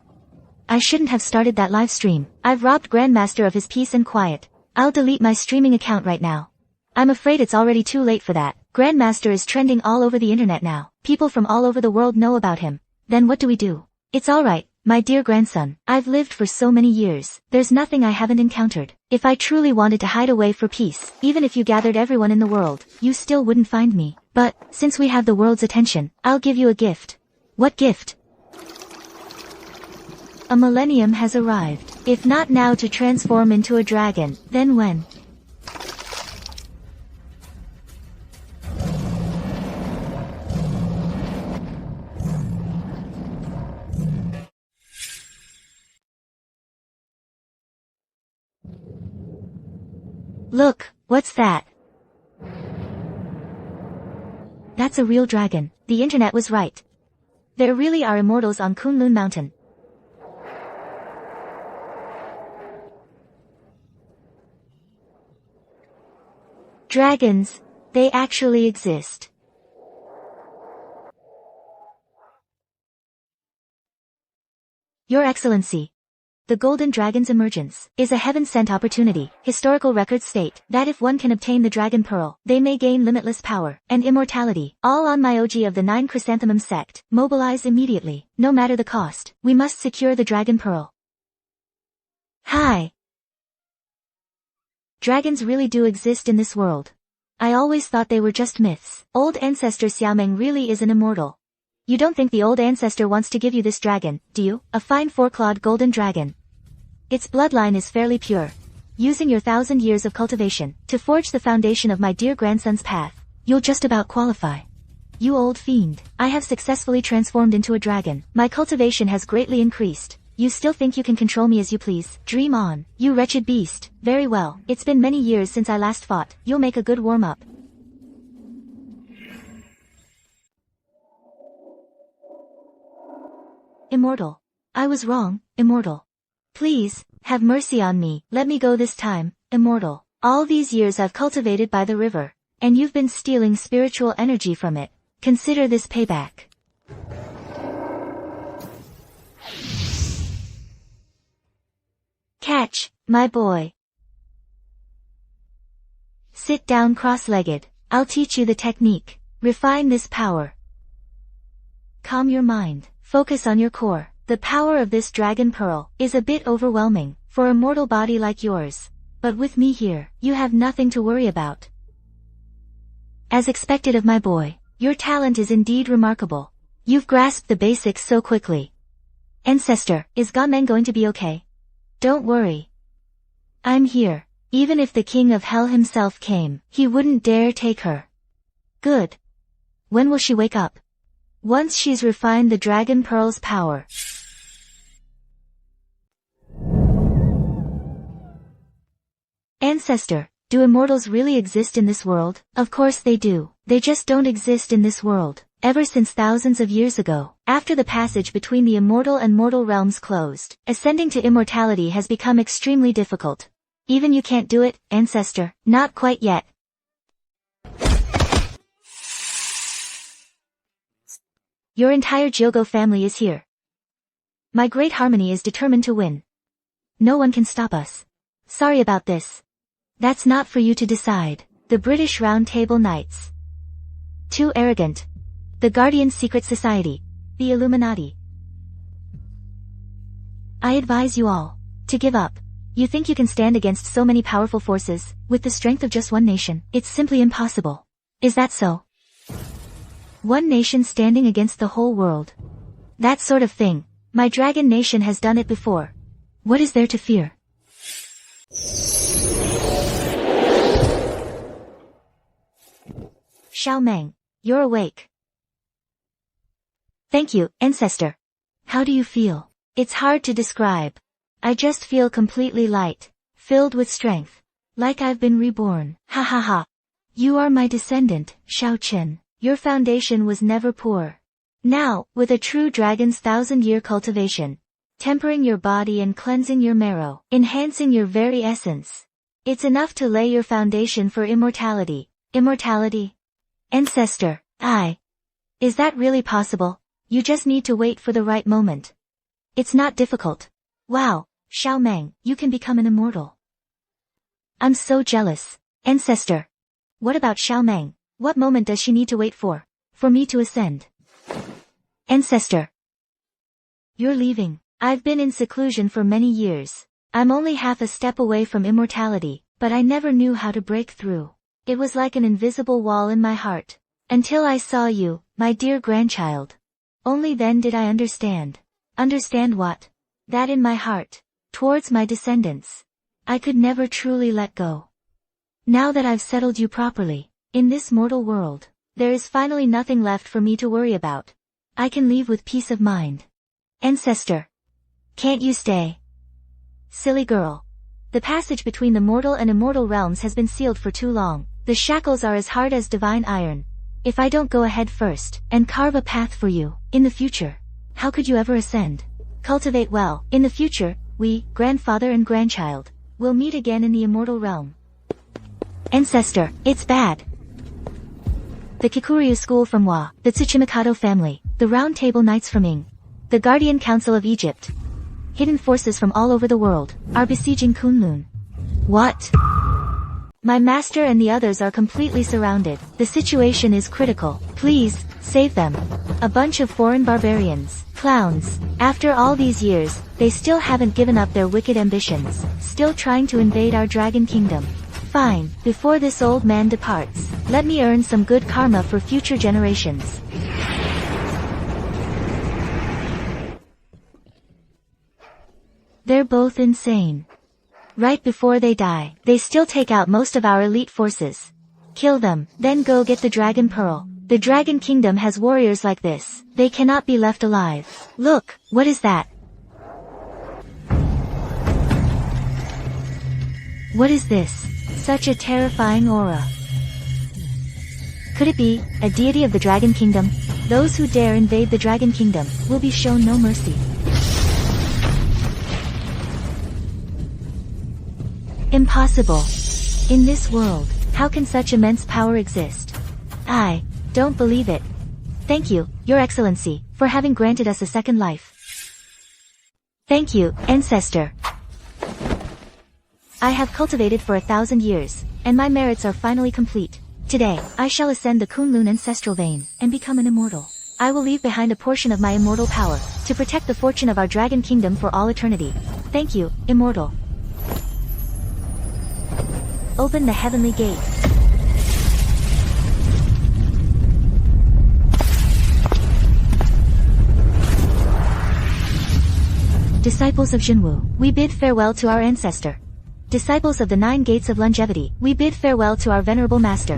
I shouldn't have started that live stream. I've robbed Grandmaster of his peace and quiet. I'll delete my streaming account right now. I'm afraid it's already too late for that. Grandmaster is trending all over the internet now. People from all over the world know about him. Then what do we do? It's alright, my dear grandson. I've lived for so many years. There's nothing I haven't encountered. If I truly wanted to hide away for peace, even if you gathered everyone in the world, you still wouldn't find me. But, since we have the world's attention, I'll give you a gift. What gift? A millennium has arrived. If not now to transform into a dragon, then when? Look, what's that? That's a real dragon. The internet was right. There really are immortals on Kunlun Mountain. Dragons, they actually exist. Your Excellency. The Golden Dragon's emergence is a heaven-sent opportunity. Historical records state that if one can obtain the Dragon Pearl, they may gain limitless power and immortality. All on Myoji of the 9 Chrysanthemum sect. Mobilize immediately, no matter the cost. We must secure the Dragon Pearl. Hi. Dragons really do exist in this world. I always thought they were just myths. Old ancestor Xiaomeng really is an immortal. You don't think the old ancestor wants to give you this dragon, do you? A fine 4-clawed golden dragon. Its bloodline is fairly pure. Using your 1,000 years of cultivation to forge the foundation of my dear grandson's path, you'll just about qualify. You old fiend, I have successfully transformed into a dragon. My cultivation has greatly increased. You still think you can control me as you please? Dream on, you wretched beast. Very well, it's been many years since I last fought. You'll make a good warm-up. Immortal. I was wrong, Immortal. Please, have mercy on me. Let me go this time, Immortal. All these years I've cultivated by the river, and you've been stealing spiritual energy from it. Consider this payback. Catch, my boy. Sit down cross-legged. I'll teach you the technique. Refine this power. Calm your mind. Focus on your core. The power of this Dragon Pearl is a bit overwhelming for a mortal body like yours. But with me here, you have nothing to worry about. As expected of my boy, your talent is indeed remarkable. You've grasped the basics so quickly. Ancestor, is Gamen going to be okay? Don't worry. I'm here. Even if the King of Hell himself came, he wouldn't dare take her. Good. When will she wake up? Once she's refined the Dragon Pearl's power. Ancestor, do immortals really exist in this world? Of course they do. They just don't exist in this world. Ever since thousands of years ago, after the passage between the immortal and mortal realms closed, ascending to immortality has become extremely difficult. Even you can't do it, Ancestor. Not quite yet. Your entire Jyogo family is here. My great harmony is determined to win. No one can stop us. Sorry about this. That's not for you to decide. The British Round Table Knights. Too arrogant. The Guardian Secret Society. The Illuminati. I advise you all to give up. You think you can stand against so many powerful forces, with the strength of just one nation? It's simply impossible. Is that so? One nation standing against the whole world. That sort of thing. My dragon nation has done it before. What is there to fear? Xiaomeng, you're awake. Thank you, Ancestor. How do you feel? It's hard to describe. I just feel completely light, filled with strength. Like I've been reborn. Ha ha ha. You are my descendant, Xiao Chen. Your foundation was never poor. Now, with a true dragon's 1,000-year cultivation, tempering your body and cleansing your marrow, enhancing your very essence, it's enough to lay your foundation for immortality. Immortality? Ancestor, is that really possible? You just need to wait for the right moment. It's not difficult. Wow, Xiaomeng, you can become an immortal. I'm so jealous. Ancestor. What about Xiaomeng? What moment does she need to wait for me to ascend? Ancestor. You're leaving. I've been in seclusion for many years. I'm only half a step away from immortality, but I never knew how to break through. It was like an invisible wall in my heart. Until I saw you, my dear grandchild. Only then did I understand. Understand what? That in my heart, towards my descendants, I could never truly let go. Now that I've settled you properly, in this mortal world, there is finally nothing left for me to worry about. I can leave with peace of mind. Ancestor. Can't you stay? Silly girl. The passage between the mortal and immortal realms has been sealed for too long. The shackles are as hard as divine iron. If I don't go ahead first, and carve a path for you, in the future, how could you ever ascend? Cultivate well. In the future, we, grandfather and grandchild, will meet again in the immortal realm. Ancestor, it's bad. The Kikuryu school from Wa, the Tsuchimikado family, the Round Table Knights from Ing, the Guardian Council of Egypt. Hidden forces from all over the world are besieging Kunlun. What? My master and the others are completely surrounded. The situation is critical. Please, save them. A bunch of foreign barbarians, clowns. After all these years, they still haven't given up their wicked ambitions, still trying to invade our dragon kingdom. Fine, before this old man departs, let me earn some good karma for future generations. They're both insane. Right before they die, they still take out most of our elite forces. Kill them, then go get the Dragon Pearl. The Dragon Kingdom has warriors like this. They cannot be left alive. Look, what is that? What is this? Such a terrifying aura. Could it be a deity of the Dragon Kingdom? Those who dare invade the Dragon Kingdom will be shown no mercy. Impossible. In this world, how can such immense power exist? I don't believe it. Thank you, Your Excellency, for having granted us a second life. Thank you, Ancestor. I have cultivated for 1,000 years, and my merits are finally complete. Today, I shall ascend the Kunlun ancestral vein, and become an immortal. I will leave behind a portion of my immortal power, to protect the fortune of our Dragon Kingdom for all eternity. Thank you, Immortal. Open the heavenly gate. Disciples of Jinwu, we bid farewell to our ancestor. Disciples of the 9 gates of longevity, we bid farewell to our venerable master.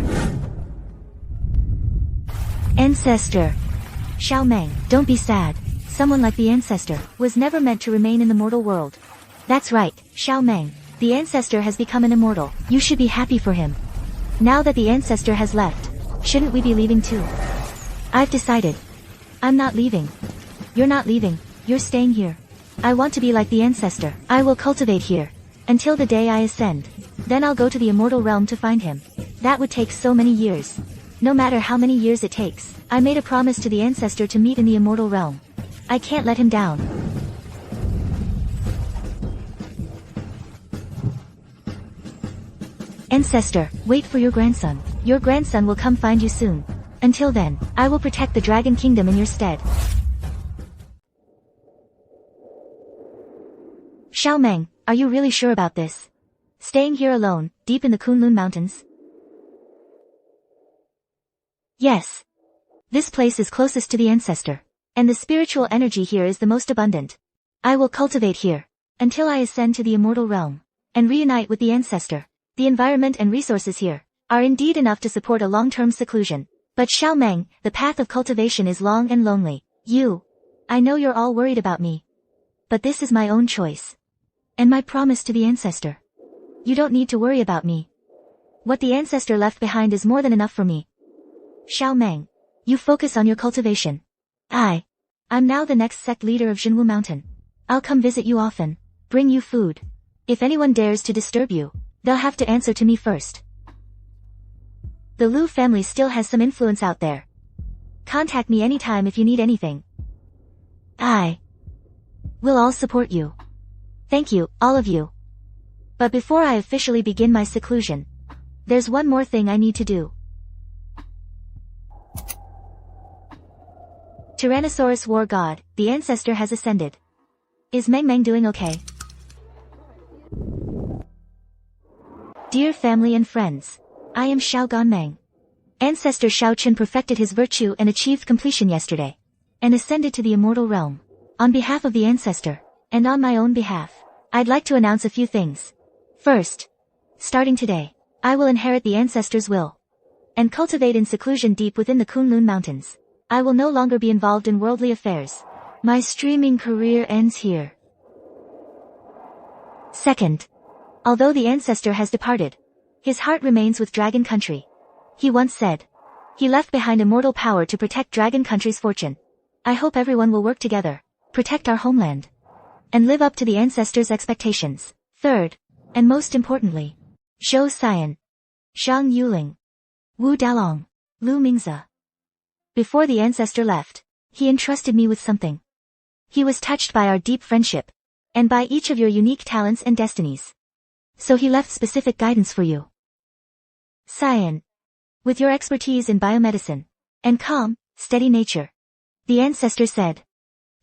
Ancestor. Xiao Meng, don't be sad. Someone like the ancestor was never meant to remain in the mortal world. That's right, Xiao Meng. The ancestor has become an immortal. You should be happy for him. Now that the ancestor has left, shouldn't we be leaving too? I've decided. I'm not leaving. You're not leaving. You're staying here. I want to be like the ancestor. I will cultivate here. Until the day I ascend. Then I'll go to the immortal realm to find him. That would take so many years. No matter how many years it takes, I made a promise to the ancestor to meet in the immortal realm. I can't let him down. Ancestor, wait for your grandson. Your grandson will come find you soon. Until then, I will protect the Dragon Kingdom in your stead. Xiao Meng, are you really sure about this? Staying here alone, deep in the Kunlun Mountains? Yes. This place is closest to the ancestor, and the spiritual energy here is the most abundant. I will cultivate here, until I ascend to the immortal realm, and reunite with the ancestor. The environment and resources here are indeed enough to support a long-term seclusion. But Xiao Meng, the path of cultivation is long and lonely. I know you're all worried about me. But this is my own choice. And my promise to the ancestor. You don't need to worry about me. What the ancestor left behind is more than enough for me. Xiao Meng, you focus on your cultivation. I'm now the next sect leader of Jinwu Mountain. I'll come visit you often, bring you food. If anyone dares to disturb you, they'll have to answer to me first. The Lu family still has some influence out there. Contact me anytime if you need anything. We'll all support you. Thank you, all of you. But before I officially begin my seclusion, there's one more thing I need to do. Tyrannosaurus War God, the ancestor has ascended. Is Meng Meng doing okay? Dear family and friends, I am Xiao Ganmeng. Ancestor Xiao Qin perfected his virtue and achieved completion yesterday, and ascended to the immortal realm. On behalf of the ancestor, and on my own behalf, I'd like to announce a few things. First, starting today, I will inherit the ancestor's will, and cultivate in seclusion deep within the Kunlun Mountains. I will no longer be involved in worldly affairs. My streaming career ends here. Second, Although the ancestor has departed, his heart remains with Dragon Country. He once said, he left behind immortal power to protect Dragon Country's fortune. I hope everyone will work together, protect our homeland, and live up to the ancestors' expectations. Third, and most importantly, Zhou Xian, Zhang Yuling, Wu Dalong, Lu Mingze. Before the ancestor left, he entrusted me with something. He was touched by our deep friendship, and by each of your unique talents and destinies. So he left specific guidance for you. Xian, with your expertise in biomedicine, and calm, steady nature, the ancestor said,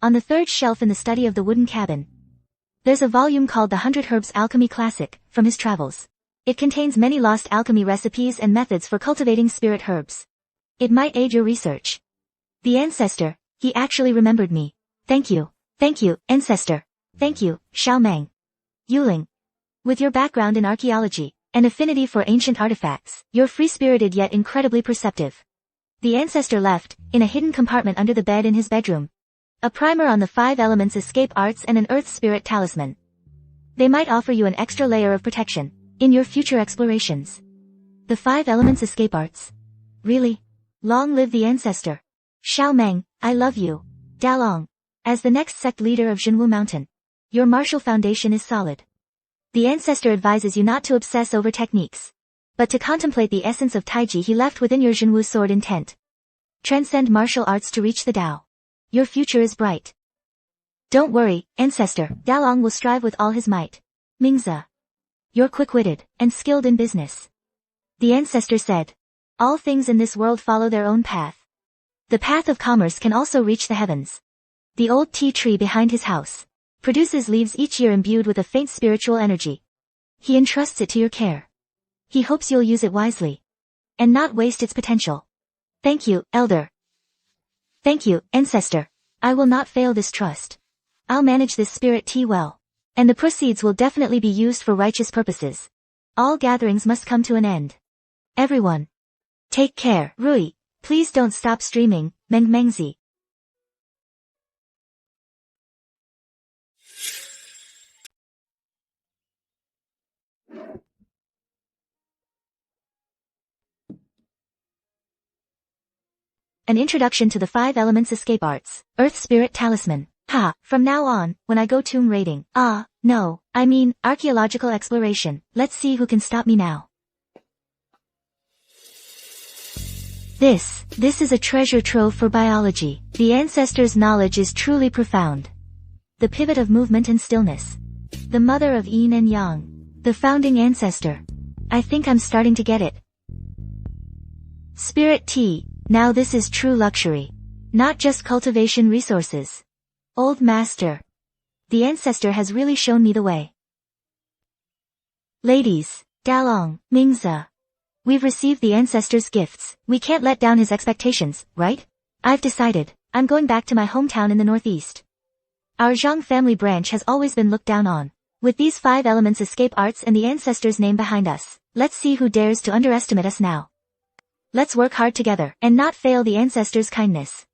on the third shelf in the study of the wooden cabin, there's a volume called the 100 Herbs Alchemy Classic, from his travels. It contains many lost alchemy recipes and methods for cultivating spirit herbs. It might aid your research. The ancestor, he actually remembered me. Thank you, ancestor. Thank you, Xiaomeng. Yuling. With your background in archaeology, and affinity for ancient artifacts, you're free-spirited yet incredibly perceptive. The ancestor left, in a hidden compartment under the bed in his bedroom, a primer on the 5 elements escape arts and an earth spirit talisman. They might offer you an extra layer of protection in your future explorations. The 5 elements escape arts? Really? Long live the ancestor. Xiaomeng, I love you. Dalong. As the next sect leader of Zhenwu Mountain, your martial foundation is solid. The ancestor advises you not to obsess over techniques, but to contemplate the essence of Taiji he left within your Zhenwu sword intent. Transcend martial arts to reach the Tao. Your future is bright. Don't worry, ancestor, Dalong will strive with all his might. Mingze. You're quick-witted, and skilled in business. The ancestor said, all things in this world follow their own path. The path of commerce can also reach the heavens. The old tea tree behind his house produces leaves each year imbued with a faint spiritual energy. He entrusts it to your care. He hopes you'll use it wisely, and not waste its potential. Thank you, elder. Thank you, ancestor. I will not fail this trust. I'll manage this spirit tea well, and the proceeds will definitely be used for righteous purposes. All gatherings must come to an end. Everyone, take care. Rui, please don't stop streaming, Mengzi. An introduction to the 5 elements escape arts, Earth Spirit Talisman. From now on, when I go tomb raiding, no, I mean, archaeological exploration, let's see who can stop me now. This is a treasure trove for biology. The ancestors' knowledge is truly profound. The pivot of movement and stillness. The mother of yin and yang. The founding ancestor. I think I'm starting to get it. Spirit tea. Now this is true luxury. Not just cultivation resources. Old master. The ancestor has really shown me the way. Ladies, Dalong, Mingze. We've received the ancestor's gifts. We can't let down his expectations, right? I've decided. I'm going back to my hometown in the northeast. Our Zhang family branch has always been looked down on. With these 5 elements escape arts and the ancestor's name behind us, let's see who dares to underestimate us now. Let's work hard together, and not fail the ancestors' kindness.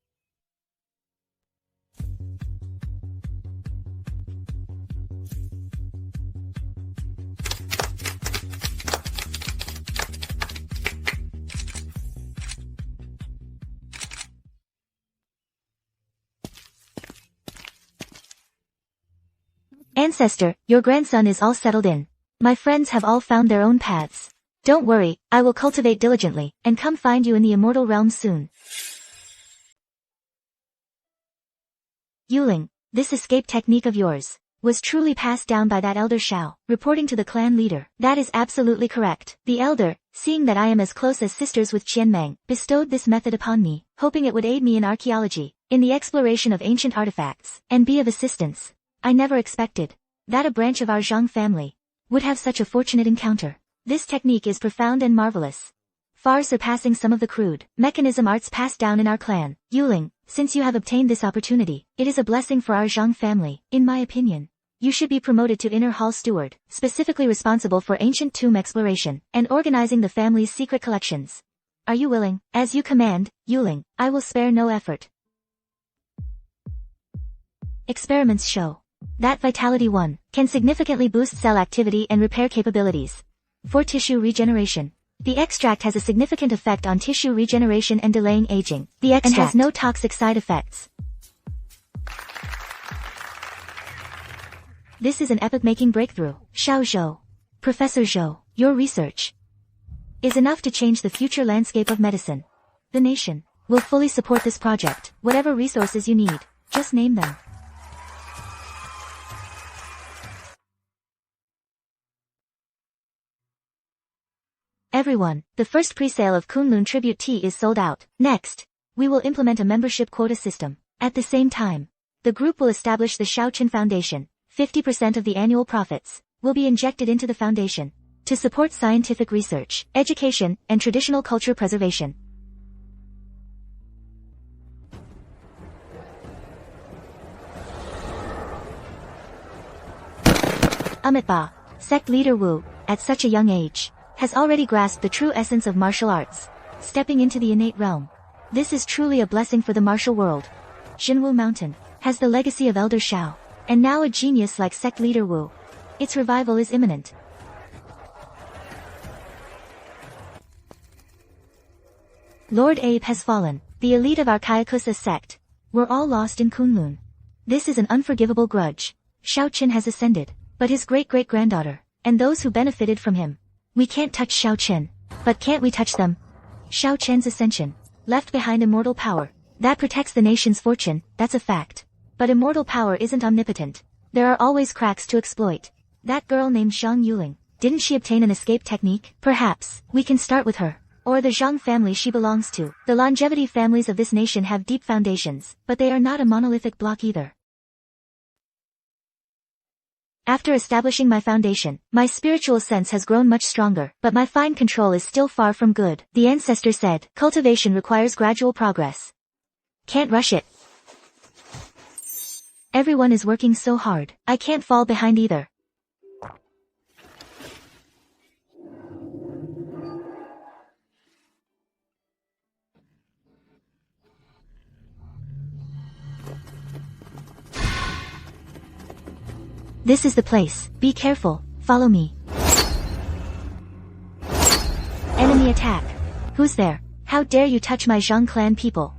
Ancestor, your grandson is all settled in. My friends have all found their own paths. Don't worry, I will cultivate diligently, and come find you in the immortal realm soon. Yuling, this escape technique of yours was truly passed down by that elder Xiao, reporting to the clan leader. That is absolutely correct. The elder, seeing that I am as close as sisters with Qianmeng, bestowed this method upon me, hoping it would aid me in archaeology, in the exploration of ancient artifacts, and be of assistance. I never expected that a branch of our Zhang family would have such a fortunate encounter. This technique is profound and marvelous, far surpassing some of the crude mechanism arts passed down in our clan. Yuling, since you have obtained this opportunity, it is a blessing for our Zhang family. In my opinion, you should be promoted to Inner Hall Steward, specifically responsible for ancient tomb exploration, and organizing the family's secret collections. Are you willing? As you command, Yuling, I will spare no effort. Experiments show That Vitality 1 can significantly boost cell activity and repair capabilities. For tissue regeneration. The extract has a significant effect on tissue regeneration and delaying aging. The extract and has no toxic side effects. This is an epoch-making breakthrough. Xiao Zhou. Professor Zhou, your research is enough to change the future landscape of medicine. The nation will fully support this project. Whatever resources you need, just name them. Everyone, the first pre-sale of Kunlun Tribute Tea is sold out. Next, we will implement a membership quota system. At the same time, the group will establish the Shaoqin Foundation. 50% of the annual profits will be injected into the foundation to support scientific research, education, and traditional culture preservation. Amitba, sect leader Wu, at such a young age, has already grasped the true essence of martial arts, stepping into the innate realm. This is truly a blessing for the martial world. Xinwu Mountain has the legacy of Elder Shao, and now a genius like sect leader Wu. Its revival is imminent. Lord Abe has fallen. The elite of Archaikusa sect were all lost in Kunlun. This is an unforgivable grudge. Shaoqin has ascended, but his great-great-granddaughter, and those who benefited from him. We can't touch Shaoqin, but can't we touch them? Shaoqin's ascension left behind immortal power. That protects the nation's fortune, that's a fact. But immortal power isn't omnipotent. There are always cracks to exploit. That girl named Zhang Yuling, didn't she obtain an escape technique? Perhaps, we can start with her. Or the Zhang family she belongs to. The longevity families of this nation have deep foundations, but they are not a monolithic block either. After establishing my foundation, my spiritual sense has grown much stronger, but my fine control is still far from good. The ancestor said, cultivation requires gradual progress. Can't rush it. Everyone is working so hard, I can't fall behind either. This is the place. Be careful. Follow me. Enemy attack. Who's there? How dare you touch my Zhang clan people?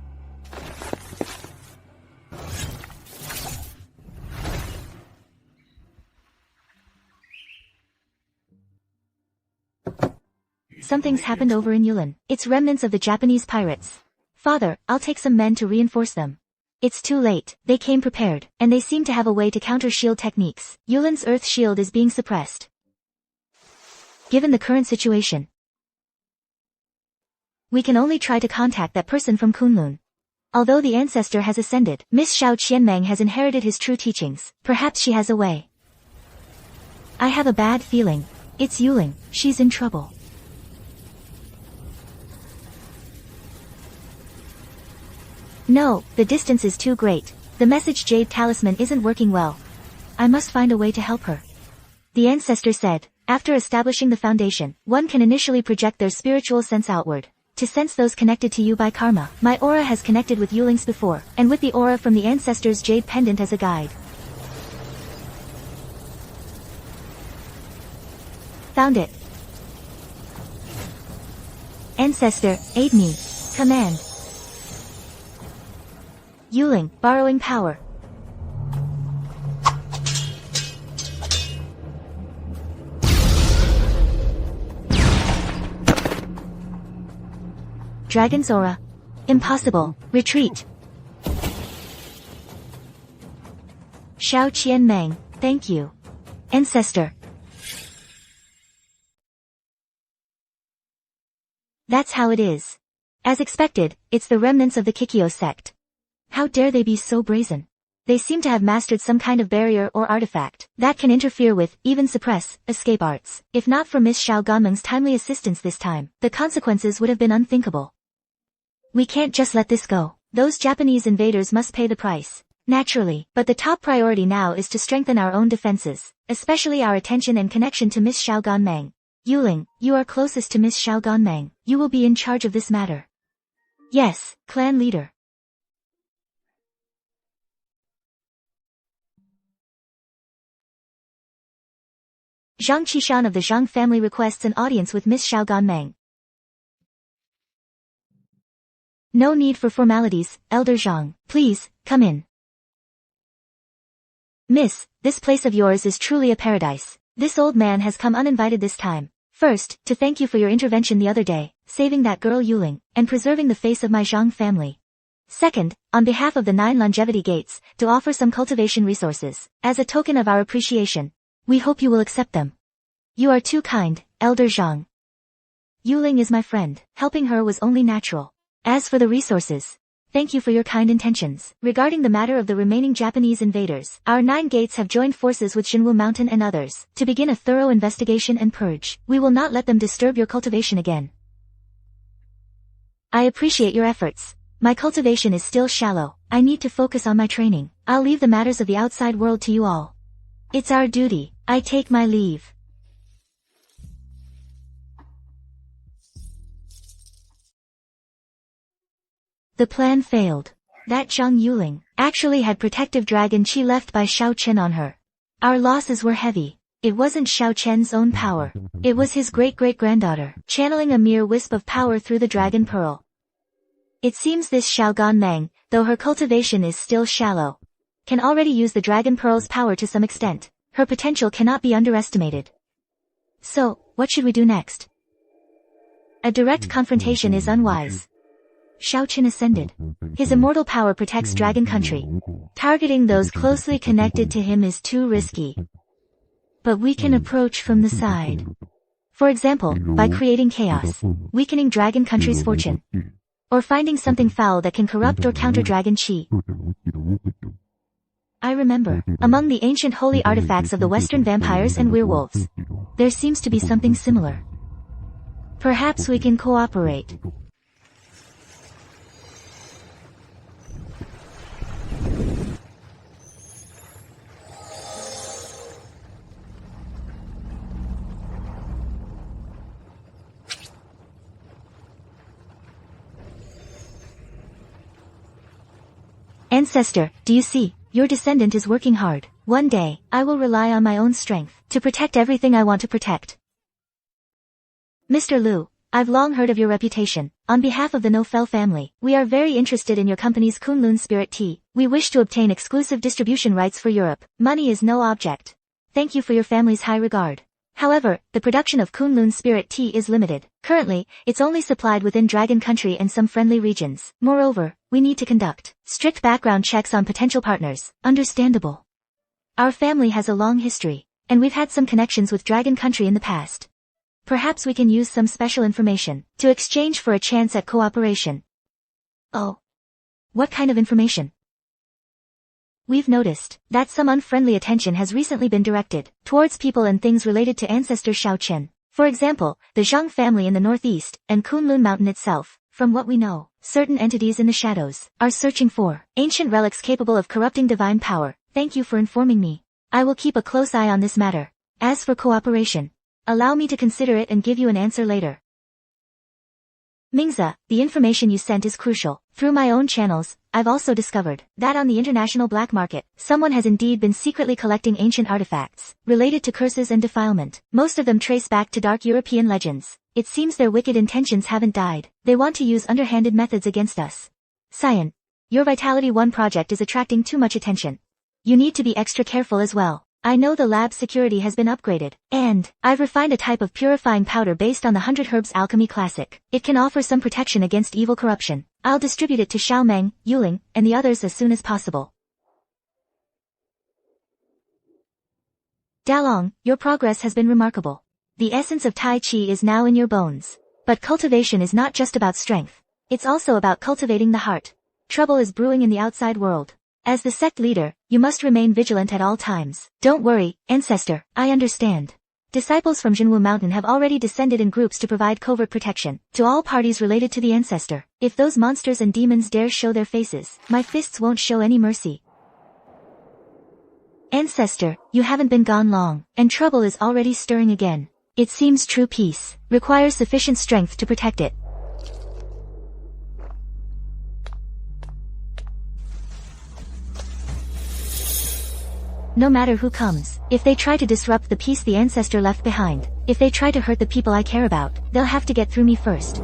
Something's happened over in Yulin. It's remnants of the Japanese pirates. Father, I'll take some men to reinforce them. It's too late. They came prepared, and they seem to have a way to counter shield techniques. Yulin's earth shield is being suppressed. Given the current situation, we can only try to contact that person from Kunlun. Although the ancestor has ascended, Miss Xiao Qianmeng has inherited his true teachings. Perhaps she has a way. I have a bad feeling. It's Yuling. She's in trouble. No, the distance is too great. The message Jade Talisman isn't working well. I must find a way to help her. The ancestor said, after establishing the foundation, one can initially project their spiritual sense outward, to sense those connected to you by karma. My aura has connected with Yuling's before, and with the aura from the ancestor's jade pendant as a guide. Found it. Ancestor, aid me. Command. Yuling, borrowing power. Dragon's aura. Impossible. Retreat. Xiao Qianmeng, thank you. Ancestor. That's how it is. As expected, it's the remnants of the Kikyo sect. How dare they be so brazen? They seem to have mastered some kind of barrier or artifact that can interfere with, even suppress, escape arts. If not for Miss Xiao Ganmeng's timely assistance this time, the consequences would have been unthinkable. We can't just let this go. Those Japanese invaders must pay the price. Naturally, but the top priority now is to strengthen our own defenses, especially our attention and connection to Miss Xiao Ganmeng. Yuling, you are closest to Miss Xiao Ganmeng. You will be in charge of this matter. Yes, clan leader. Zhang Qishan of the Zhang family requests an audience with Miss Xiao Ganmeng. No need for formalities, Elder Zhang. Please, come in. Miss, this place of yours is truly a paradise. This old man has come uninvited this time. First, to thank you for your intervention the other day, saving that girl Yuling, and preserving the face of my Zhang family. Second, on behalf of the 9 longevity gates, to offer some cultivation resources, as a token of our appreciation. We hope you will accept them. You are too kind, Elder Zhang. Yuling is my friend. Helping her was only natural. As for the resources, thank you for your kind intentions. Regarding the matter of the remaining Japanese invaders, our 9 gates have joined forces with Jinwu Mountain and others, to begin a thorough investigation and purge. We will not let them disturb your cultivation again. I appreciate your efforts. My cultivation is still shallow. I need to focus on my training. I'll leave the matters of the outside world to you all. It's our duty. I take my leave. The plan failed. That Zhang Yuling actually had protective dragon chi left by Xiao Chen on her. Our losses were heavy. It wasn't Xiao Chen's own power. It was his great-great-granddaughter, channeling a mere wisp of power through the dragon pearl. It seems this Xiao Ganmeng, though her cultivation is still shallow, can already use the dragon pearl's power to some extent. Her potential cannot be underestimated. So, what should we do next? A direct confrontation is unwise. Xiao Chen ascended. His immortal power protects Dragon Country. Targeting those closely connected to him is too risky. But we can approach from the side. For example, by creating chaos, weakening Dragon Country's fortune, or finding something foul that can corrupt or counter Dragon Chi. I remember, among the ancient holy artifacts of the Western vampires and werewolves, there seems to be something similar. Perhaps we can cooperate. Ancestor, do you see? Your descendant is working hard. One day, I will rely on my own strength to protect everything I want to protect. Mr. Liu, I've long heard of your reputation. On behalf of the Nofel family, we are very interested in your company's Kunlun Spirit Tea. We wish to obtain exclusive distribution rights for Europe. Money is no object. Thank you for your family's high regard. However, the production of Kunlun Spirit Tea is limited. Currently, it's only supplied within Dragon Country and some friendly regions. Moreover, we need to conduct strict background checks on potential partners. Understandable. Our family has a long history, and we've had some connections with Dragon Country in the past. Perhaps we can use some special information to exchange for a chance at cooperation. Oh. What kind of information? We've noticed that some unfriendly attention has recently been directed towards people and things related to ancestor Xiao Chen. For example, the Zhang family in the northeast, and Kunlun Mountain itself. From what we know, certain entities in the shadows are searching for ancient relics capable of corrupting divine power. Thank you for informing me. I will keep a close eye on this matter. As for cooperation, allow me to consider it and give you an answer later. Mingza, the information you sent is crucial. Through my own channels, I've also discovered that on the international black market, someone has indeed been secretly collecting ancient artifacts related to curses and defilement. Most of them trace back to dark European legends. It seems their wicked intentions haven't died. They want to use underhanded methods against us. Cyan, your Vitality 1 project is attracting too much attention. You need to be extra careful as well. I know the lab security has been upgraded, and I've refined a type of purifying powder based on the 100 Herbs Alchemy Classic. It can offer some protection against evil corruption. I'll distribute it to Xiaomeng, Yuling, and the others as soon as possible. Dalong, your progress has been remarkable. The essence of Tai Chi is now in your bones. But cultivation is not just about strength. It's also about cultivating the heart. Trouble is brewing in the outside world. As the sect leader, you must remain vigilant at all times. Don't worry, Ancestor, I understand. Disciples from Jinwu Mountain have already descended in groups to provide covert protection to all parties related to the Ancestor. If those monsters and demons dare show their faces, my fists won't show any mercy. Ancestor, you haven't been gone long, and trouble is already stirring again. It seems true peace requires sufficient strength to protect it. No matter who comes, If they try to disrupt the peace the ancestor left behind, if they try to hurt the people I care about, they'll have to get through me first.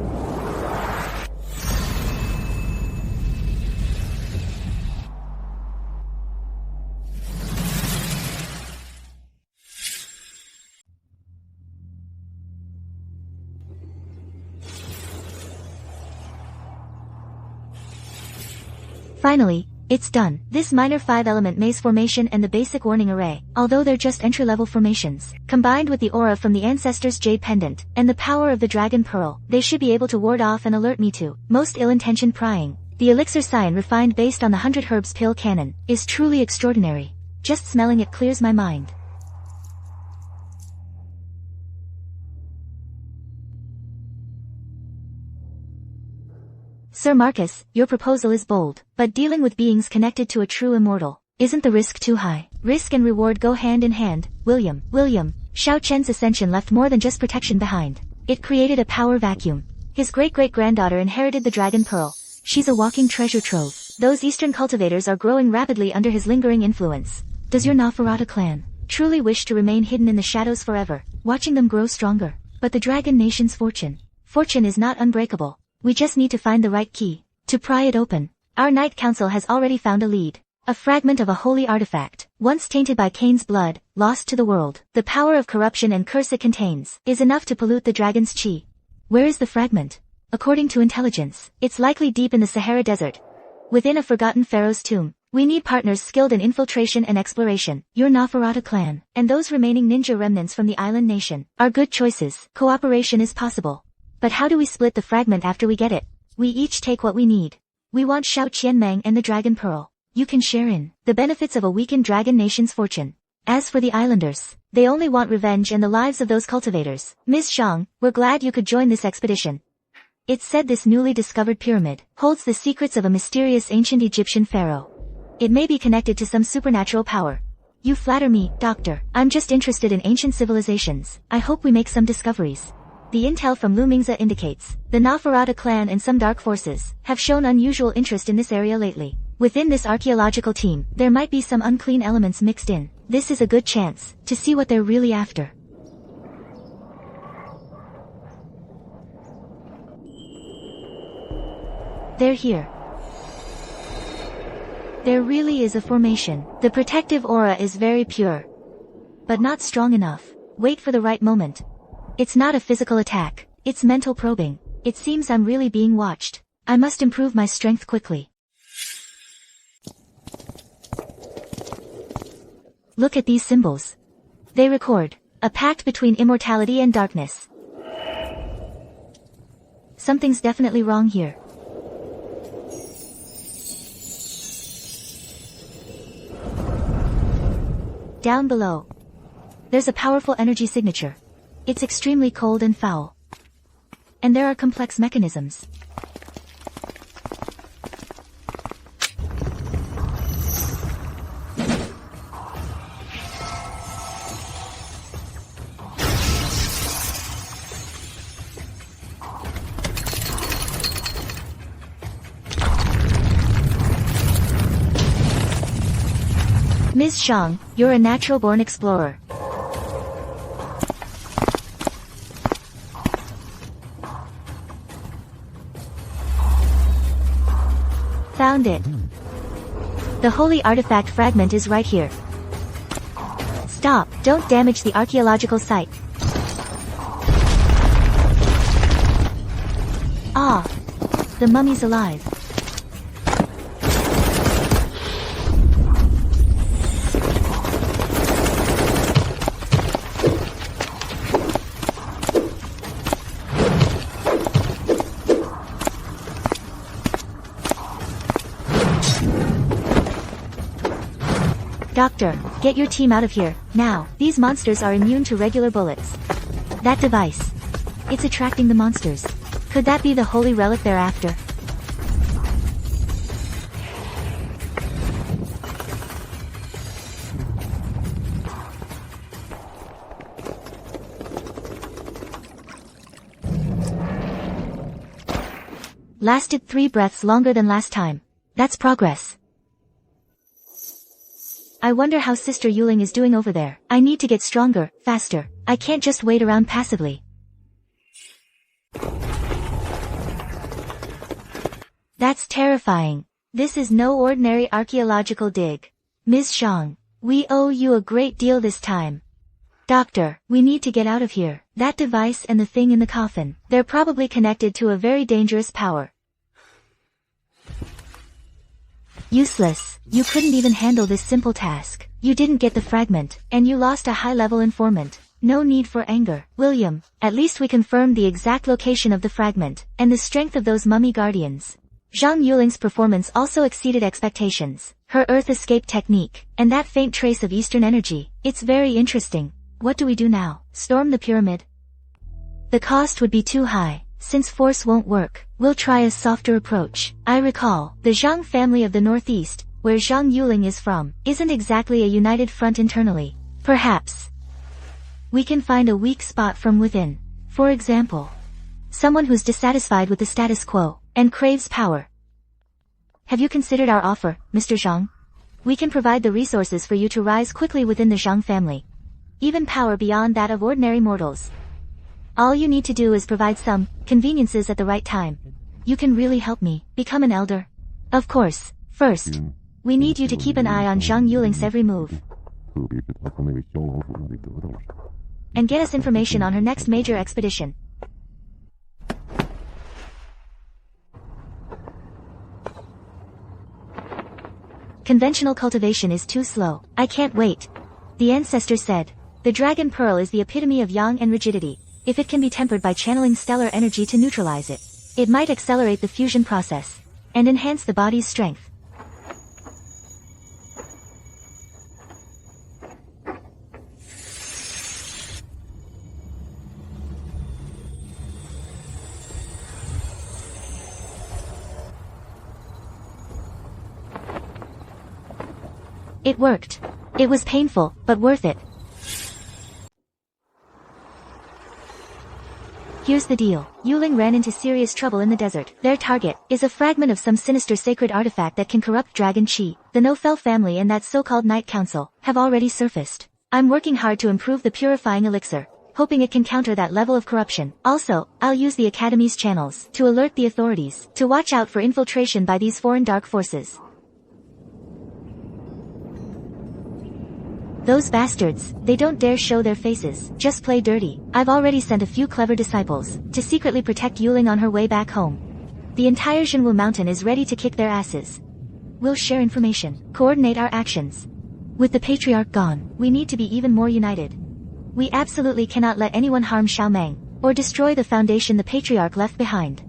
Finally, it's done. This minor 5-element maze formation and the basic warning array, although they're just entry-level formations, combined with the aura from the ancestor's jade pendant, and the power of the dragon pearl, they should be able to ward off and alert me to most ill-intentioned prying. The elixir sign refined based on the 100 herbs pill canon, is truly extraordinary. Just smelling it clears my mind. Sir Marcus, your proposal is bold, but dealing with beings connected to a true immortal, isn't the risk too high? Risk and reward go hand in hand. William, Xiao Chen's ascension left more than just protection behind. It created a power vacuum. His great-great-granddaughter inherited the dragon pearl. She's a walking treasure trove. Those eastern cultivators are growing rapidly under his lingering influence. Does your Nafarata clan truly wish to remain hidden in the shadows forever, watching them grow stronger? But the dragon nation's fortune is not unbreakable. We just need to find the right key to pry it open. Our Knight Council has already found a lead. A fragment of a holy artifact, once tainted by Cain's blood, lost to the world. The power of corruption and curse it contains is enough to pollute the dragon's chi. Where is the fragment? According to intelligence, it's likely deep in the Sahara Desert, within a forgotten pharaoh's tomb. We need partners skilled in infiltration and exploration. Your Nafarata clan, and those remaining ninja remnants from the island nation, are good choices. Cooperation is possible. But how do we split the fragment after we get it? We each take what we need. We want Xiao Qianmeng and the Dragon Pearl. You can share in the benefits of a weakened dragon nation's fortune. As for the islanders, they only want revenge and the lives of those cultivators. Ms. Zhang, we're glad you could join this expedition. It's said this newly discovered pyramid holds the secrets of a mysterious ancient Egyptian pharaoh. It may be connected to some supernatural power. You flatter me, Doctor. I'm just interested in ancient civilizations. I hope we make some discoveries. The intel from Lu Mingze indicates the Nafarata clan and some dark forces have shown unusual interest in this area lately. Within this archaeological team, there might be some unclean elements mixed in. This is a good chance to see what they're really after. They're here. There really is a formation. The protective aura is very pure, but not strong enough. Wait for the right moment. It's not a physical attack, it's mental probing. It seems I'm really being watched. I must improve my strength quickly. Look at these symbols. They record a pact between immortality and darkness. Something's definitely wrong here. Down below, there's a powerful energy signature. It's extremely cold and foul. And there are complex mechanisms. Ms. Zhang, you're a natural-born explorer. Found it. The holy artifact fragment is right here. Stop, don't damage the archaeological site. Ah, the mummy's alive. Doctor, get your team out of here, now. These monsters are immune to regular bullets. That device. It's attracting the monsters. Could that be the holy relic they're after? Lasted 3 breaths longer than last time. That's progress. I wonder how Sister Yuling is doing over there. I need to get stronger, faster. I can't just wait around passively. That's terrifying. This is no ordinary archaeological dig. Ms. Zhang, we owe you a great deal this time. Doctor, we need to get out of here. That device and the thing in the coffin, they're probably connected to a very dangerous power. Useless. You couldn't even handle this simple task. You didn't get the fragment, and you lost a high-level informant. No need for anger. William, at least we confirmed the exact location of the fragment, and the strength of those mummy guardians. Zhang Yuling's performance also exceeded expectations. Her earth escape technique, and that faint trace of Eastern energy, it's very interesting. What do we do now? Storm the pyramid? The cost would be too high. Since force won't work, we'll try a softer approach. I recall, the Zhang family of the northeast, where Zhang Yuling is from, isn't exactly a united front internally. Perhaps we can find a weak spot from within. For example, someone who's dissatisfied with the status quo, and craves power. Have you considered our offer, Mr. Zhang? We can provide the resources for you to rise quickly within the Zhang family. Even power beyond that of ordinary mortals. All you need to do is provide some conveniences at the right time. You can really help me become an elder. Of course, first, we need you to keep an eye on Zhang Yuling's every move. And get us information on her next major expedition. Conventional cultivation is too slow. I can't wait. The ancestor said, the dragon pearl is the epitome of yang and rigidity. If it can be tempered by channeling stellar energy to neutralize it, it might accelerate the fusion process and enhance the body's strength. It worked. It was painful, but worth it. Here's the deal. Yuling ran into serious trouble in the desert. Their target is a fragment of some sinister sacred artifact that can corrupt dragon chi. The Nofel family and that so-called Night Council have already surfaced. I'm working hard to improve the purifying elixir, hoping it can counter that level of corruption. Also, I'll use the Academy's channels to alert the authorities to watch out for infiltration by these foreign dark forces. Those bastards, they don't dare show their faces, just play dirty. I've already sent a few clever disciples to secretly protect Yuling on her way back home. The entire Zhenwu mountain is ready to kick their asses. We'll share information, coordinate our actions. With the Patriarch gone, we need to be even more united. We absolutely cannot let anyone harm Xiaomeng, or destroy the foundation the Patriarch left behind.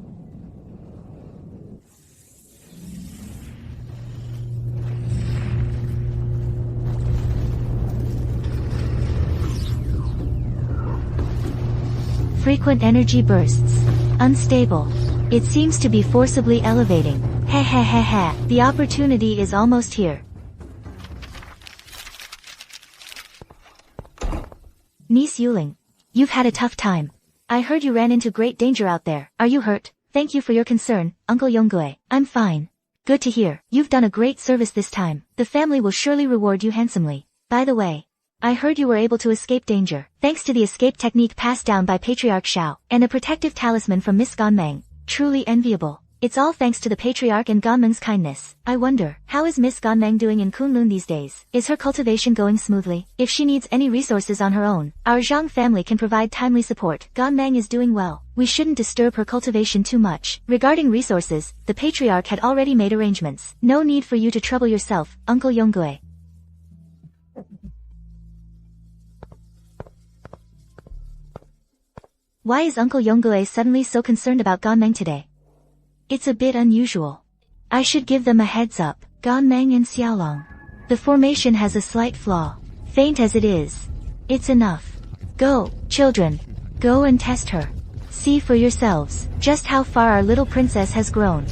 Frequent energy bursts. Unstable. It seems to be forcibly elevating. Heh heh heh heh. The opportunity is almost here. Niece Yuling, you've had a tough time. I heard you ran into great danger out there. Are you hurt? Thank you for your concern, Uncle Yonggui. I'm fine. Good to hear. You've done a great service this time. The family will surely reward you handsomely. By the way, I heard you were able to escape danger, thanks to the escape technique passed down by Patriarch Xiao, and a protective talisman from Miss Ganmeng. Truly enviable. It's all thanks to the Patriarch and Ganmeng's kindness. I wonder, how is Miss Ganmeng doing in Kunlun these days? Is her cultivation going smoothly? If she needs any resources on her own, our Zhang family can provide timely support. Ganmeng is doing well. We shouldn't disturb her cultivation too much. Regarding resources, the Patriarch had already made arrangements. No need for you to trouble yourself, Uncle Yonggui. Why is Uncle Yonggui suddenly so concerned about Ganmeng today? It's a bit unusual. I should give them a heads up. Ganmeng and Xiaolong. The formation has a slight flaw. Faint as it is, it's enough. Go, children. Go and test her. See for yourselves just how far our little princess has grown.